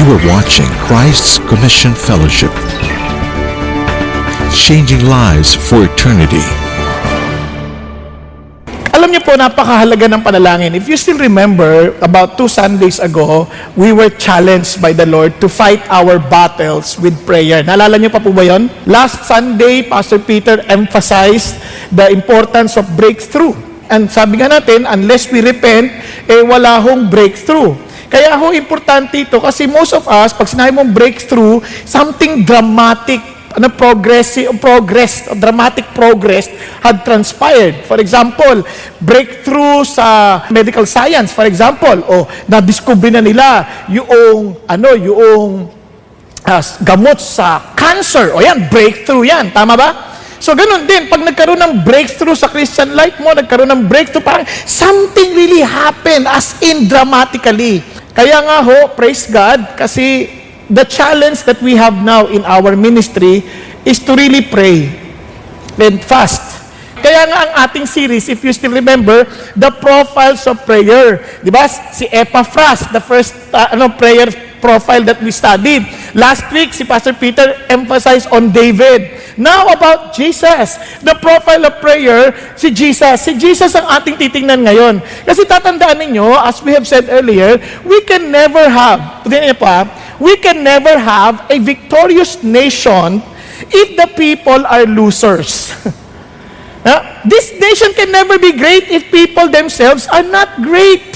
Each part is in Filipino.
You are watching Christ's Commission Fellowship, changing lives for eternity. Alam niyo po, napakahalaga ng panalangin. If you still remember, about 2 Sundays ago, we were challenged by the Lord to fight our battles with prayer. Naalala niyo pa po ba yun? Last Sunday, Pastor Peter emphasized the importance of breakthrough. And sabi nga natin, unless we repent, wala hong breakthrough. Kaya ho, importante ito kasi most of us, pag sinabi mong breakthrough, something dramatic, dramatic progress had transpired. For example, breakthrough sa medical science, for example, na-discover na nila yung gamot sa cancer. O yan, breakthrough yan. Tama ba? So, ganun din, pag nagkaroon ng breakthrough sa Christian life mo, nagkaroon ng breakthrough, parang something really happened, as in dramatically. Kaya nga ho, praise God, kasi the challenge that we have now in our ministry is to really pray and fast. Kaya nga ang ating series, if you still remember, the profiles of prayer. Di ba? Si Epaphras, the first prayer profile that we studied. Last week, si Pastor Peter emphasized on David. Now about Jesus, the profile of prayer, si Jesus. Si Jesus ang ating titingnan ngayon. Kasi tatandaan ninyo, as we have said earlier, we can never have a victorious nation if the people are losers. This nation can never be great if people themselves are not great.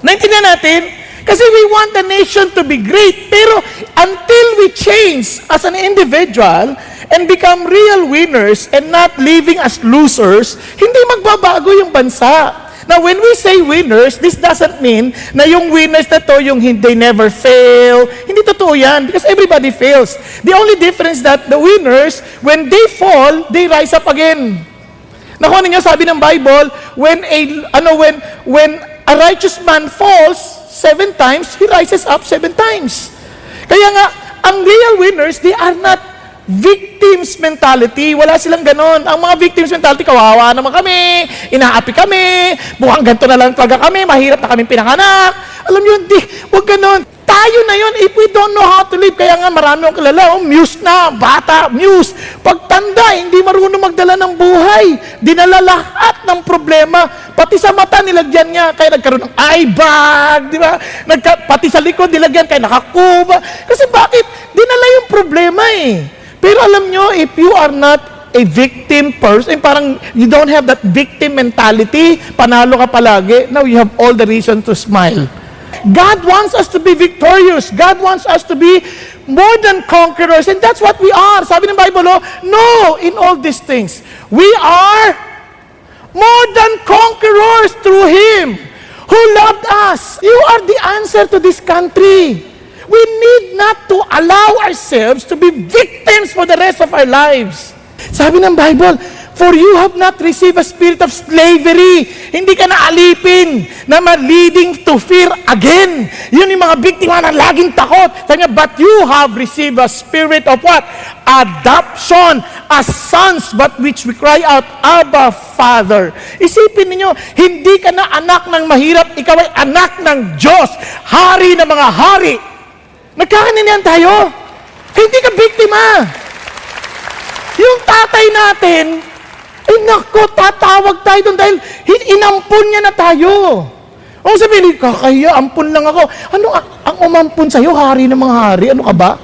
Naintindihan natin? Kasi we want the nation to be great. Pero until we change as an individual and become real winners and not living as losers, hindi magbabago yung bansa. Now, when we say winners, this doesn't mean na yung winners na to, yung they never fail. Hindi totoo yan because everybody fails. The only difference that the winners, when they fall, they rise up again. Nakuha niyo, sabi ng Bible, when a righteous man falls 7 times, he rises up 7 times. Kaya nga, ang real winners, they are not victims mentality. Wala silang ganon. Ang mga victims mentality, kawawa naman kami, inaapi kami, buhang ganito na lang talaga kami, mahirap na kami pinanganak. Alam nyo, hindi, huwag ganon. Tayo na yun if we don't know how to live. Kaya nga marami akong kilala, muse na, bata, muse. Pagtanda, hindi marunong magdala ng buhay. Dinala lahat ng problema. Pati sa mata, nilagyan niya, kaya nagkaroon ng eye bag, di ba? Pati sa likod, nilagyan, kaya nakakuba. Kasi bakit? Dinala yung problema eh. Pero alam nyo, if you are not a victim person, parang you don't have that victim mentality, panalo ka palagi, now you have all the reason to smile. God wants us to be victorious. God wants us to be more than conquerors. And that's what we are. Sabi ng Bible, no, in all these things, we are more than conquerors through Him who loved us. You are the answer to this country. We need not to allow ourselves to be victims for the rest of our lives. Sabi ng Bible, for you have not received a spirit of slavery. Hindi ka naalipin na leading to fear again. Yun yung mga biktima na laging takot. Sabi niya, but you have received a spirit of what? Adoption as sons, but which we cry out, Abba, Father. Isipin niyo, hindi ka na anak ng mahirap, ikaw ay anak ng Diyos, hari ng mga hari. Nagkakanindihan tayo. Hindi ka biktima. Yung tatay natin, nako, tatawag tayo doon dahil inampun niya na tayo. O sabihin, kakaya, ampun lang ako. Ano ang umampun sa'yo? Hari ng mga hari. Ano ka ba?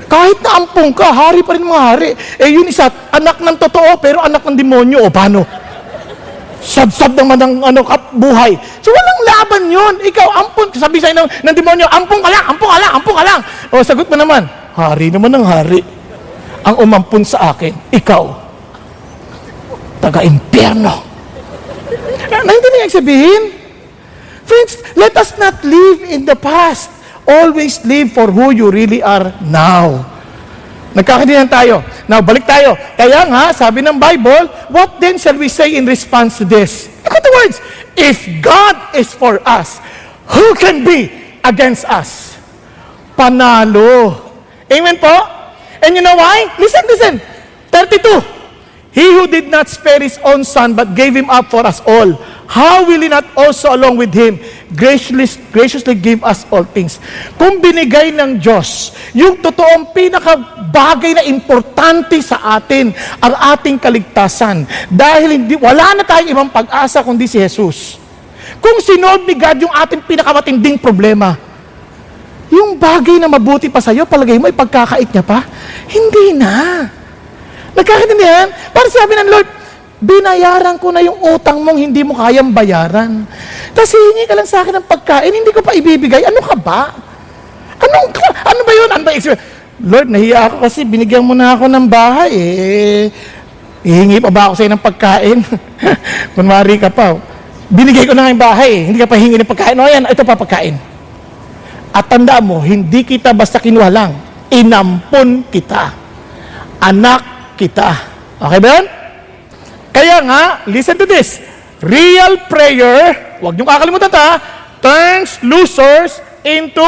Kahit na ampun ka, hari pa rin mga hari. Yun isa, anak ng totoo, pero anak ng demonyo. O paano? Sab-sab naman ng buhay. So walang laban yun. Ikaw, ampun. Sabi sa'yo ng demonyo, ampun ka lang, ampun ka lang, ampun ka lang. O sagot mo naman, hari naman ng hari. Ang umampun sa akin, ikaw, taga-impyerno. Naintindihan niyo sabihin? Friends, let us not live in the past. Always live for who you really are now. Nagkakaintindihan tayo. Now, balik tayo. Kaya nga, sabi ng Bible, what then shall we say in response to this? Look at the words. If God is for us, who can be against us? Panalo. Amen po? And you know why? Listen. 32. He who did not spare his own son but gave him up for us all, how will he not also along with him graciously give us all things? Kung binigay ng Diyos yung totoong pinakabagay na importante sa atin, ang ating kaligtasan, dahil wala na tayong ibang pag-asa kundi si Jesus. Kung sinolve ni God yung ating pinakamatinding problema, yung bagay na mabuti pa sa'yo, palagay mo, ipagkakait niya pa? Hindi na. Nagkakaintindihan? Para sabi ng Lord, binayaran ko na yung utang mong hindi mo kayang bayaran. Tapos hihingi ka lang sa akin ng pagkain, hindi ko pa ibibigay. Ano ka ba? Ano ba yun? Ano ba experience? Lord, nahiya ako kasi binigyan mo na ako ng bahay. Hihingi pa ba ako sa'yo ng pagkain? Kunwari ka pa. Binigay ko na nga yung bahay. Hindi ka pa hingi ng pagkain. O yan, ito pa pagkain. At tanda mo, hindi kita basta kinuha lang. Inampun kita. Anak kita. Okay ba yun? Kaya nga, listen to this. Real prayer, huwag niyong kakalimutan turns losers into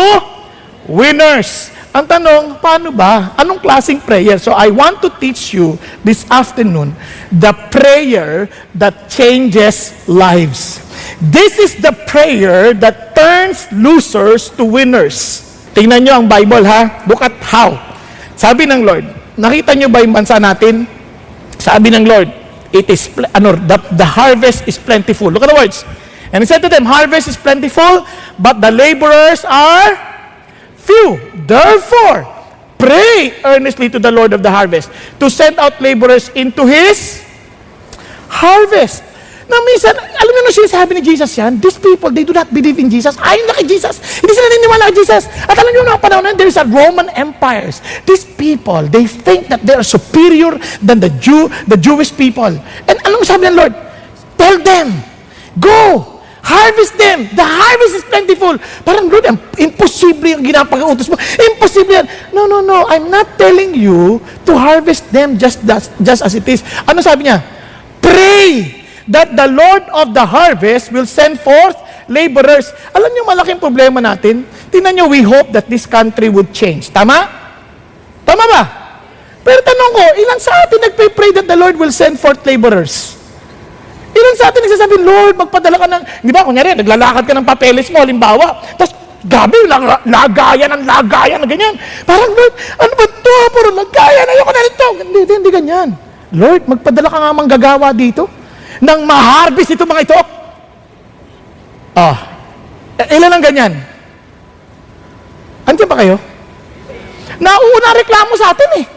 winners. Ang tanong, paano ba? Anong klaseng prayer? So I want to teach you this afternoon the prayer that changes lives. This is the prayer that turns losers to winners. Tingnan niyo ang Bible Look at how. Sabi ng Lord, nakita niyo ba yung bansa natin? Sabi ng Lord, the harvest is plentiful. Look at the words. And he said to them, harvest is plentiful, but the laborers are few. Therefore, pray earnestly to the Lord of the harvest to send out laborers into His harvest. Na minsan, alam niyo siya sabi ni Jesus yan, these people, they do not believe in Jesus. Ayaw na kay Jesus. Hindi sila naniniwala kay Jesus. At alam niyo, mga panahon na, there is a Roman empires. These people, they think that they are superior than the Jewish people. And anong sabi ng Lord? Tell them, go, harvest them. The harvest is plentiful. Parang, Lord, imposible yung ginapag-utos mo. Imposible yan. No. I'm not telling you to harvest them just as it is. Ano sabi niya? Pray that the Lord of the harvest will send forth laborers. Alam niyo, malaking problema natin. Tingnan niyo, we hope that this country would change. Tama? Tama ba? Pero tanong ko, ilan sa atin nagpray that the Lord will send forth laborers? Ilan sa atin nagsasabi, Lord, magpadala ka ng, di ba, kunyari, naglalakad ka ng papeles mo, halimbawa, tapos, gabi, lagayan na ganyan. Parang, Lord, ano ba ito? Puro lagayan, ayoko na ito. Hindi ganyan. Lord, magpadala ka nga manggagawa dito nang ma-harvest ito mga ito. Ilan ang ganyan? Andiyan ba kayo? Nauuna reklamo sa atin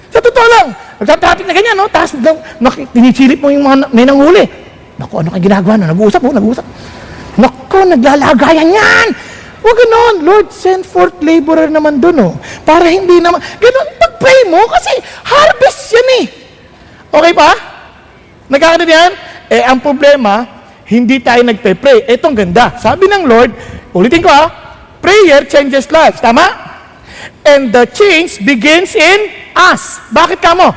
Sa totoo lang, nagtatraffic na ganyan, no? Tapos, tinisilip mo yung mga may nanghuli. Naku, ano kayo ginagawa? Nag-uusap. Naku, naglalagayan yan! Huwag ganon. Lord, send forth laborer naman dun, para hindi naman, ganon, pag-pray mo, kasi harvest yan Okay pa? Nagkakaroon yan? Ang problema, hindi tayo nagpe-pray. Etong ganda. Sabi ng Lord, ulitin ko prayer changes lives. Tama? And the change begins in us. Bakit ka mo?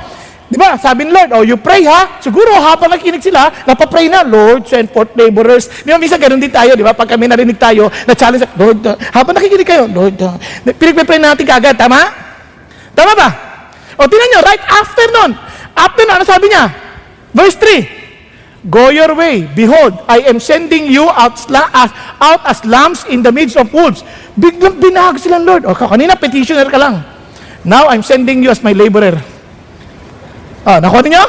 Di ba? Sabi ng Lord, you pray Siguro habang nakikinig sila, napapray na, Lord, send forth laborers. Di ba, minsan ganun din tayo, di ba? Pag kami narinig tayo, na-challenge, Lord, habang nakikinig kayo, Lord, pinag-pray natin kagad. Tama? Tama ba? Tingnan nyo, right after nun, ano sabi niya? Verse 3, go your way. Behold, I am sending you out as lambs in the midst of wolves. Biglang binahag silang Lord. Kanina, petitioner ka lang. Now, I'm sending you as my laborer. Nakuha niyo?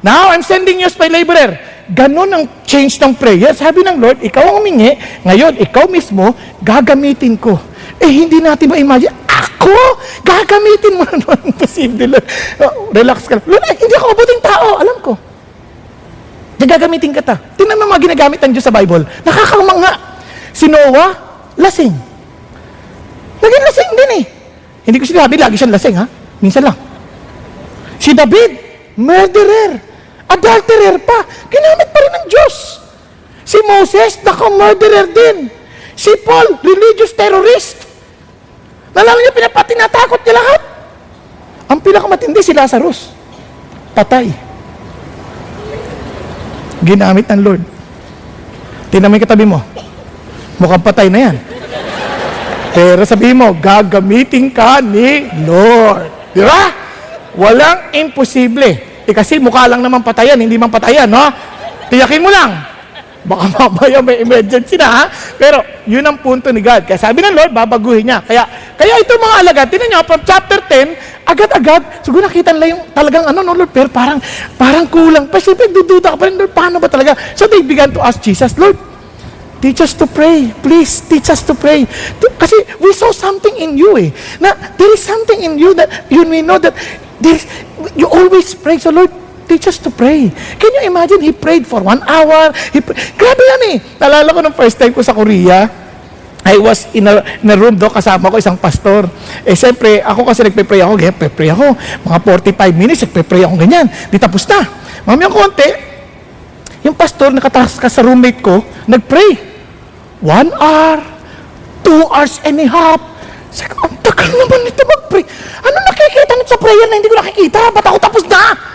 Now, I'm sending you as my laborer. Ganon ang change ng prayer. Sabi ng Lord, ikaw ang humingi. Ngayon, ikaw mismo, gagamitin ko. Hindi natin ma-imagine. Ako? Gagamitin mo naman. Imposible. Relax ka lang. Lord, hindi ako mabuting tao. Alam ko. Gagamitin ka ta. Tingnan mo mga ginagamit ng Diyos sa Bible. Nakakamangha. Si Noah, lasing. Naging lasing din Hindi ko sinabi, lagi siyang lasing Minsan lang. Si David, murderer. Adulterer pa. Ginamit pa rin ng Diyos. Si Moses, naka-murderer din. Si Paul, religious terrorist. Nalala niyo, tinatakot niya lahat. Ang pinakamatindi si Lazarus. Patay. Ginamit ng Lord. Tingnan mo yung katabi mo. Mukhang patay na yan. Pero sabihin mo, gagamitin ka ni Lord. Di ba? Walang imposible. kasi mukha lang naman patayan, hindi man patayan, no? Tiyakin mo lang. Baka mamaya may emergency na, ha? Pero, yun ang punto ni God. Kaya sabi ng Lord, babaguhin niya. Kaya ito mga alagad, tinan niyo, from chapter 10, agad-agad, siguro nakita nila yung talagang no, Lord, pero parang kulang. Pa, siyempre, dududa ka pa rin, Lord, paano ba talaga? So, they began to ask Jesus, Lord, teach us to pray. Please, teach us to pray. Kasi we saw something in you, eh. Na, there is something in you that we know that you always pray. So, Lord, teach us to pray. Can you imagine? He prayed for 1 hour. Grabe yan eh. Nalala ko nung first time ko sa Korea, I was in a room do, kasama ko isang pastor. Eh, siyempre, ako kasi nagpe-pray ako, ganyan, pray ako. Mga 45 minutes, nagpe-pray ako ganyan. Di tapos na. Mamayang konti, yung pastor, nakatakas ka sa roommate ko, nag-pray. 1 hour, 2 hours and a half. Sabi ko, ang tagal naman nito mag-pray. Ano nakikita nito sa prayer na hindi ko nakikita? Ba't ako tapos na?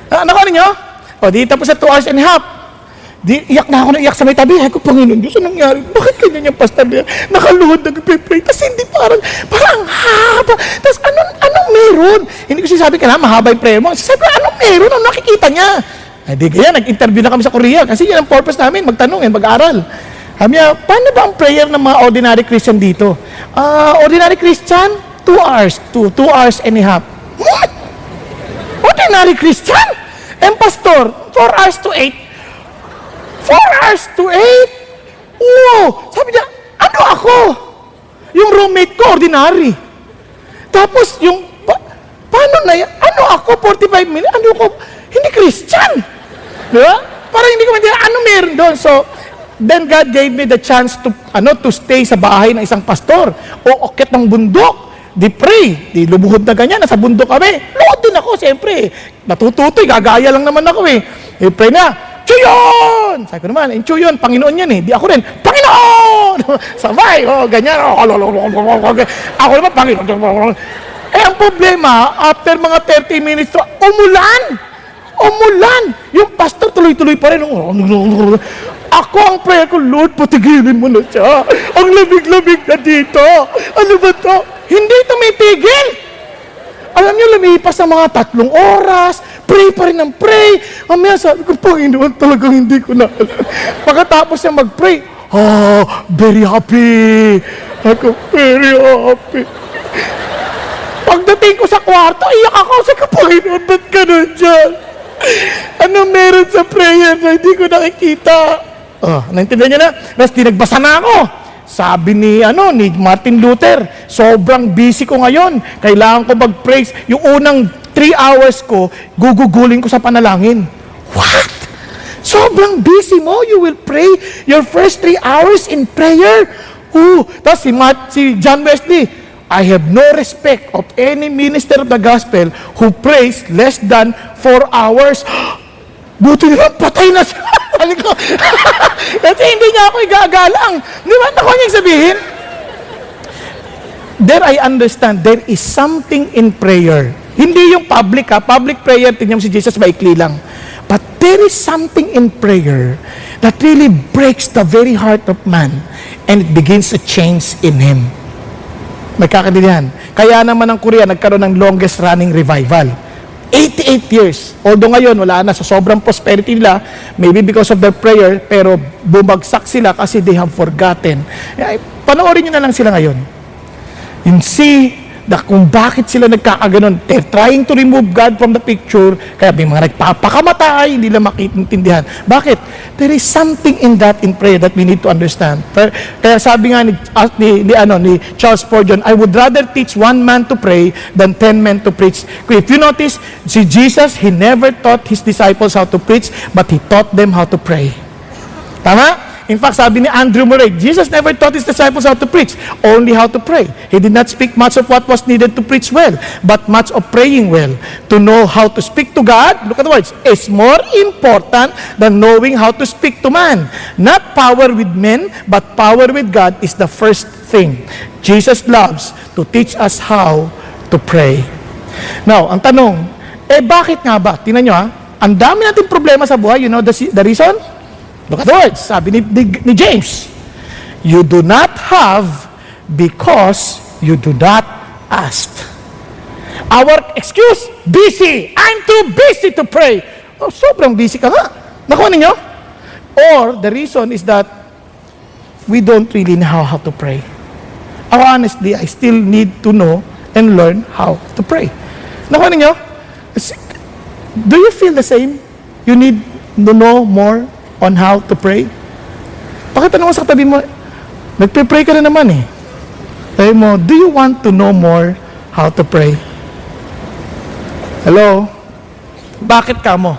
Nakuha ninyo? O, di tapos sa 2 hours and a half. Di, iyak na ako na iyak sa may tabi. Ay ko, Panginoon Diyos, anong nangyari? Bakit ganyan yung pastor niya? Nakaluhod, nag-pray. Tapos hindi parang haba. Tapos anong meron? Hindi ko sinasabi ka na, mahaba yung prayer mo. Sabi ko, anong meron? Anong nakikita niya? Ay di kaya, nag-interview na kami sa Korea. Kasi yan ang purpose namin, magtanong, mag-aral. Sabi niya, paano ba ang prayer ng mga ordinary Christian dito? Ordinary Christian, 2 hours. 2 hours and a half. What? Ordinary Christian? And pastor, 4 hours to 8. 4 hours to 8? Wow! Sabi niya, ano ako? Yung roommate ko, ordinary. Tapos yung, paano na yan? Ano ako, 45 minutes? Ano ako? Hindi Christian. Diba? Parang hindi ko maintindihan, ano meron doon? So, then God gave me the chance to stay sa bahay ng isang pastor. O akit ng bundok. Di pray, di lumuhod na ganyan, nasa bundok kami. Luhod din ako, siyempre. Natututoy, gagaya lang naman ako eh. I-pray na, Chuyon! Sabi ko naman, Chuyon, Panginoon yan eh. Di ako rin, Panginoon! Sabay, ganyan. Ako naman, Panginoon. Eh, ang problema, after mga 30 minutes, umulan! Yung pastor tuloy-tuloy pa rin. Ako ang prayer ko, Lord, patigilin mo na siya. Ang lamig-lamig na dito. Ano ba to? Hindi tumipigil. Alam niyo, lumipas ng mga 3 oras, pray pa rin ng pray. Mamaya sabi ko, Panginoon, talagang hindi ko na alam. Pagkatapos niya mag-pray, very happy. Ako, very happy. Pagdating ko sa kwarto, iyak ako. Sabi ko, Panginoon, ba't ganun dyan? Ano meron sa prayer na hindi ko nakikita? Naintindihan niyo na? Tapos nagbasa na ako. Sabi ni Martin Luther, sobrang busy ko ngayon. Kailangan ko mag-praise. Yung unang 3 hours ko, gugugulin ko sa panalangin. What? Sobrang busy mo? You will pray your first 3 hours in prayer? Tapos si John Wesley, I have no respect of any minister of the gospel who prays less than 4 hours. Buti naman, patay na siya. Kasi hindi niya ako igagalang. Di ba? Nakuha niyang sabihin? There I understand, there is something in prayer. Hindi yung public public prayer, tingnan mo si Jesus, maikli lang. But there is something in prayer that really breaks the very heart of man and it begins to change in him. May kakadilihan. Kaya naman ang Korea nagkaroon ng longest running revival. 88 years. Although ngayon, wala na sa sobrang prosperity nila, maybe because of their prayer, pero bumagsak sila kasi they have forgotten. Panoorin nyo na lang sila ngayon. You see kung bakit sila nagkakaganon. They're trying to remove God from the picture, kaya may mga nagpapakamatay, hindi nila makiintindihan. Bakit? There is something in that in prayer that we need to understand. Kaya sabi nga ni Charles Spurgeon, I would rather teach 1 man to pray than 10 men to preach. If you notice, si Jesus, He never taught His disciples how to preach, but He taught them how to pray. Tama? In fact, sabi ni Andrew Murray, Jesus never taught His disciples how to preach, only how to pray. He did not speak much of what was needed to preach well, but much of praying well. To know how to speak to God, look at the words, is more important than knowing how to speak to man. Not power with men, but power with God is the first thing. Jesus loves to teach us how to pray. Now, ang tanong, bakit nga ba? Tingnan nyo ang dami nating problema sa buhay. You know the reason? Look at the words. Sabi ni James, you do not have because you do not ask. Our excuse, busy. I'm too busy to pray. Oh, sobrang busy ka nga. Nakuha ninyo? Or, the reason is that we don't really know how to pray. Honestly, I still need to know and learn how to pray. Nakuha ninyo? Do you feel the same? You need to know more on how to pray? Pakitanong mo sa katabi mo, nagpe-pray ka na naman eh. Sabi mo, do you want to know more how to pray? Hello? Bakit ka mo?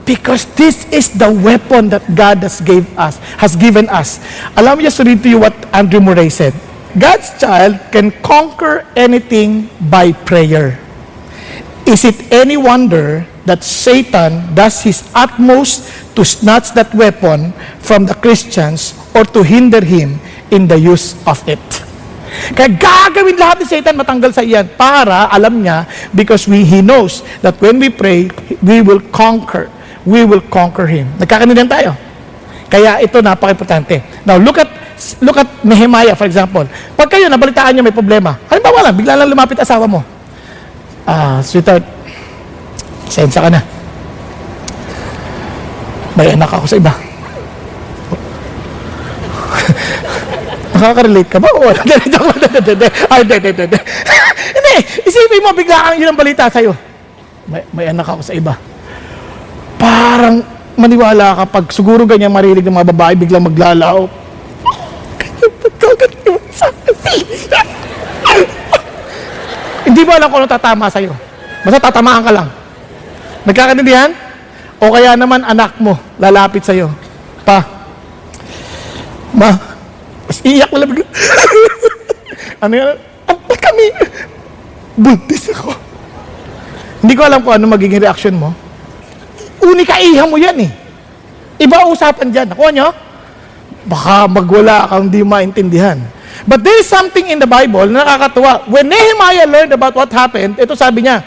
Because this is the weapon that God has given us. Allow me just to read to you what Andrew Murray said. God's child can conquer anything by prayer. Is it any wonder that Satan does his utmost to snatch that weapon from the Christians or to hinder him in the use of it? Kaya gagawin lahat ni Satan matanggal sa iyan para alam niya, because he knows that when we pray, we will conquer him. Nagkakaintindihan tayo. Kaya ito napaka-importante. Now look at Nehemiah, for example. Pag kayo nabalitaan niyo may problema, halimbawa lang, bigla lang lumapit asawa mo. Sweetheart, sensa ka na. May anak ako sa iba. Nakaka-relate ka ba? Hindi, isipin mo, bigla kang yun ang balita sa'yo. May anak ako sa iba. Parang maniwala ka pag siguro ganyan marinig ng mga babae, biglang maglalao. Hindi mo alam kung ano tatama sa'yo. Basta tatamaan ka lang. Nagkakaintindihan? O kaya naman anak mo, lalapit sa'yo. Pa, ma, mas iyak na lang. Ano yan? Kami, buntis ako. Hindi ko alam kung ano magiging reaction mo. Unika-iha mo yan eh. Iba usapan dyan. Nakuha nyo? Baka magwala kang di maintindihan. But there is something in the Bible na nakakatuwa. When Nehemiah learned about what happened, ito sabi niya,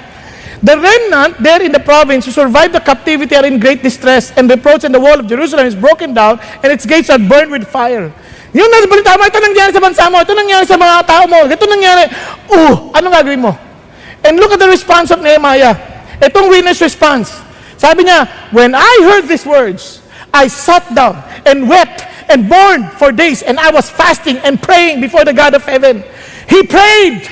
the remnant there in the province who survived the captivity are in great distress, and reproach, and the wall of Jerusalem is broken down, and its gates are burned with fire. Yung nabalita mo, ito nangyari sa bansa mo, ito nangyari sa mga tao mo, ito nangyari, anong gagawin mo? And look at the response of Nehemiah. Itong winner's response. Sabi niya, when I heard these words, I sat down and wept and mourned for days, and I was fasting and praying before the God of heaven. He prayed.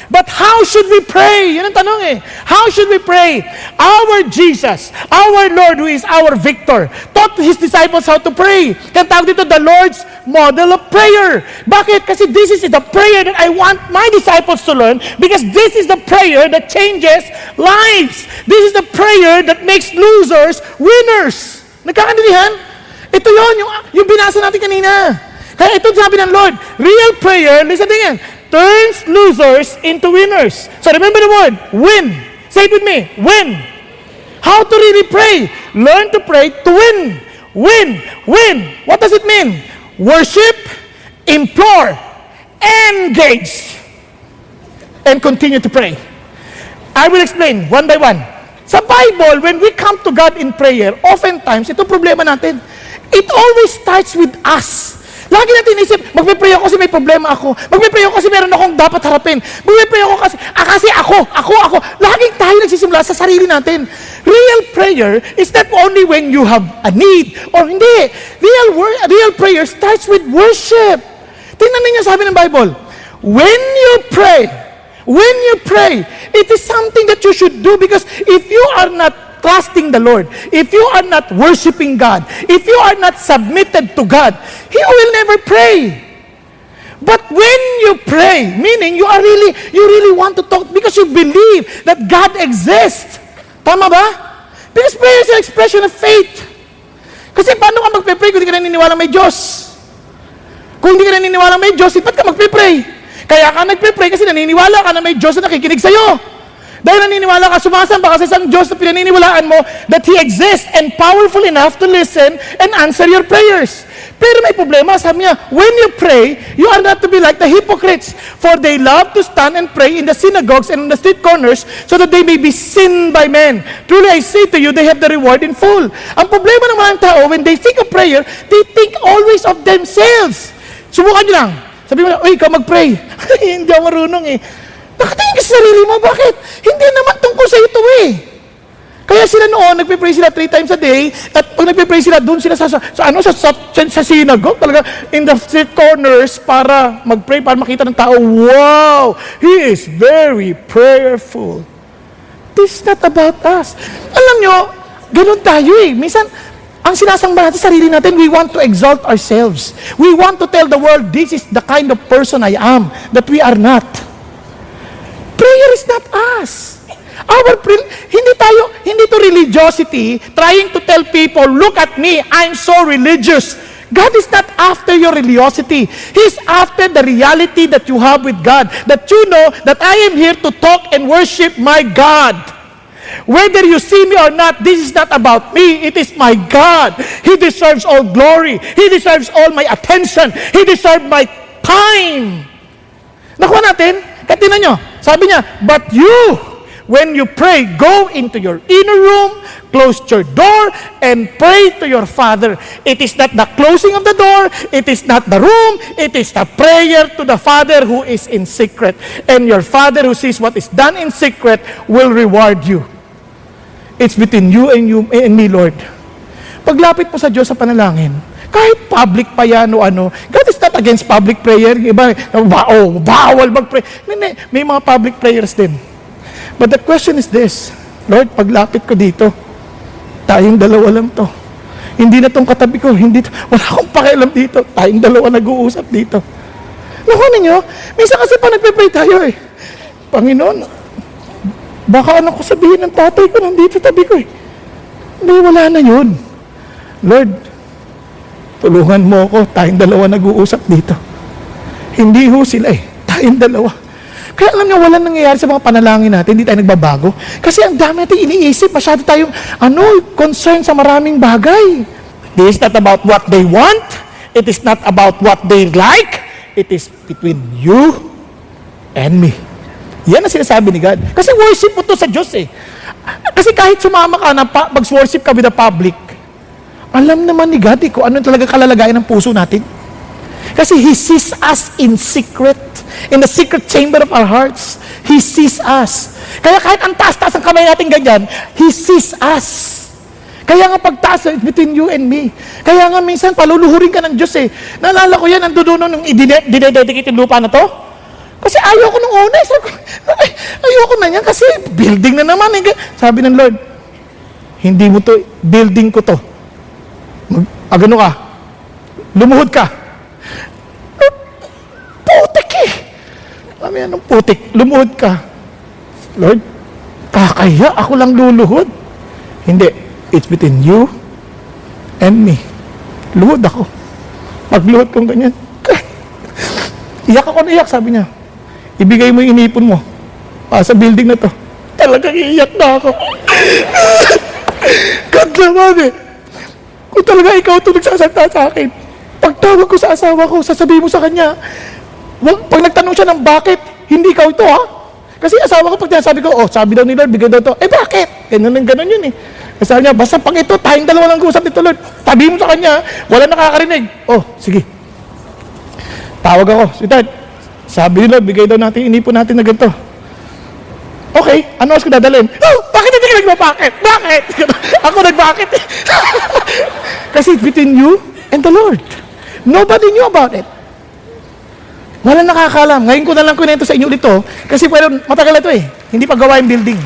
But how should we pray? Yan ang tanong eh. How should we pray? Our Jesus, our Lord who is our victor, taught His disciples how to pray. Kaya tawag dito the Lord's model of prayer. Bakit? Kasi this is the prayer that I want my disciples to learn, because this is the prayer that changes lives. This is the prayer that makes losers winners. Nagkakaintindihan? Ito yun, yung binasa natin kanina. Kaya ito sabi ng Lord, real prayer, listen din yan, turns losers into winners. So remember the word, win. Say it with me, win. How to really pray? Learn to pray to win. Win, win. What does it mean? Worship, implore, engage, and continue to pray. I will explain one by one. Sa Bible, when we come to God in prayer, oftentimes, ito problema natin. It always starts with us. Lagi natin isip, magpe-pray ako kasi may problema ako. Magpe-pray ako kasi meron akong dapat harapin. Magpe-pray ako kasi ako. Laging tayo nagsisimula sa sarili natin. Real prayer is not only when you have a need or hindi. Real prayer starts with worship. Tingnan ninyo sabi ng Bible, when you pray, it is something that you should do, because if you are not trusting the Lord, if you are not worshiping God, if you are not submitted to God, He will never pray. But when you pray, meaning you really want to talk because you believe that God exists. Tama ba? Because prayer is an expression of faith. Kasi paano ka magpe-pray kung hindi ka naniniwala may Diyos? Kung hindi ka naniniwala may Diyos, ba't ka magpe-pray? Kaya ka nagpe-pray kasi naniniwala ka na may Diyos na nakikinig sa'yo. Dahil naniniwala ka, sumasamba ka sa isang Diyos na pinaniniwalaan mo that He exists and powerful enough to listen and answer your prayers. Pero may problema, sabi niya, when you pray, you are not to be like the hypocrites, for they love to stand and pray in the synagogues and in the street corners so that they may be seen by men. Truly I say to you, they have the reward in full. Ang problema ng mga tao, when they think of prayer, they think always of themselves. Subukan nyo lang. Sabi mo, uy, ikaw mag-pray. Hindi ako marunong eh. Nakatingin ka sa sarili mo, bakit? Hindi naman tungkol sa ito eh. Kaya sila noon, nagpe-pray sila 3 times a day, at pag nagpe-pray sila, doon sila sa synagogue, talaga, in the street corners, para mag-pray, para makita ng tao, wow, he is very prayerful. This is not about us. Alam nyo, ganun tayo eh. Minsan, ang sinasamba natin sa sarili natin, we want to exalt ourselves. We want to tell the world, this is the kind of person I am, that we are not. Prayer is not us. Hindi to religiosity, trying to tell people, look at me, I'm so religious. God is not after your religiosity. He's after the reality that you have with God. That you know that I am here to talk and worship my God. Whether you see me or not, this is not about me. It is my God. He deserves all glory. He deserves all my attention. He deserves my time. Nakuha natin? Katina nyo. Sabi niya, but you, when you pray, go into your inner room, close your door, and pray to your Father. It is not the closing of the door, it is not the room, it is the prayer to the Father who is in secret. And your Father who sees what is done in secret will reward you. It's between you and me, Lord. Paglapit mo sa Diyos sa panalangin, kahit public pa yan o ano, God is not against public prayer. Iba, bawal mag-pray. May mga public prayers din. But the question is this, Lord, paglapit ko dito, tayong dalawa lang to. Hindi na tong katabi ko, wala akong pakialam dito. Tayong dalawa nag-uusap dito. Naku ninyo, minsan kasi pa nagpe-pray tayo eh. Panginoon, baka ano ko sabihin ng tatay ko nandito tabi ko eh. Hindi, wala na yun. Lord, tulungan mo ako, tayong dalawa nag-uusap dito. Hindi ho sila eh, tayong dalawa. Kaya alam niyo, walang nangyayari sa mga panalangin natin, hindi tayo nagbabago. Kasi ang dami natin iniisip, masyado tayong, concern sa maraming bagay. This is not about what they want, it is not about what they like, it is between you and me. Yan ang sinasabi ni God. Kasi worship mo to sa Diyos eh. Kasi kahit sumama ka na mag-worship ka with the public, alam naman ni God eh, kung ano talaga kalalagayan ng puso natin. Kasi He sees us in secret. In the secret chamber of our hearts. He sees us. Kaya kahit ang taas-taas ang kamay natin ganyan, He sees us. Kaya nga pagtaas, it's between you and me. Kaya nga minsan, paluluhurin ka ng Diyos eh. Naalala ko yan, ang duduno nung dinededicate yung lupa na to. Kasi ayoko nung una eh. Ayoko na yan kasi building na naman eh. Sabi ng Lord, hindi mo to, building ko to. Agano ka? Lumuhod ka. Putik eh. Sabi anong putik? Lumuhod ka. Lord, kakaya ako lang luluhod. Hindi. It's between you and me. Luhod ako. Magluhod kong ganyan. Iyak ako na iyak, sabi niya. Ibigay mo yung inipon mo. Sa building na to. Talagang iiyak na ako. God naman eh. Kung talaga ikaw ito nagsasalta sa akin, pagtawag ko sa asawa ko, sasabihin mo sa kanya, pag nagtanong siya ng bakit, hindi ikaw ito ha? Kasi asawa ko, pag sabi ko, sabi daw ni Lord, bigyan daw ito. Bakit? Ganun yun eh. Sabi niya, basta pag ito, tayong dalawa lang usap dito, Lord. Sabi mo sa kanya, wala nakakarinig. Sige. Tawag ako, sweetheart. Sabi ni Lord, bigay daw natin, inipon natin na ganito. Okay, ano mas ko dadalhin? Bakit hindi ka nagbabakit? Bakit? Ako nagbakit eh. Kasi it's between you and the Lord. Nobody knew about it. Walang nakakalam. Ngayon ko na lang kunento sa inyo dito kasi matagal ito eh. Hindi pa gawa yung building.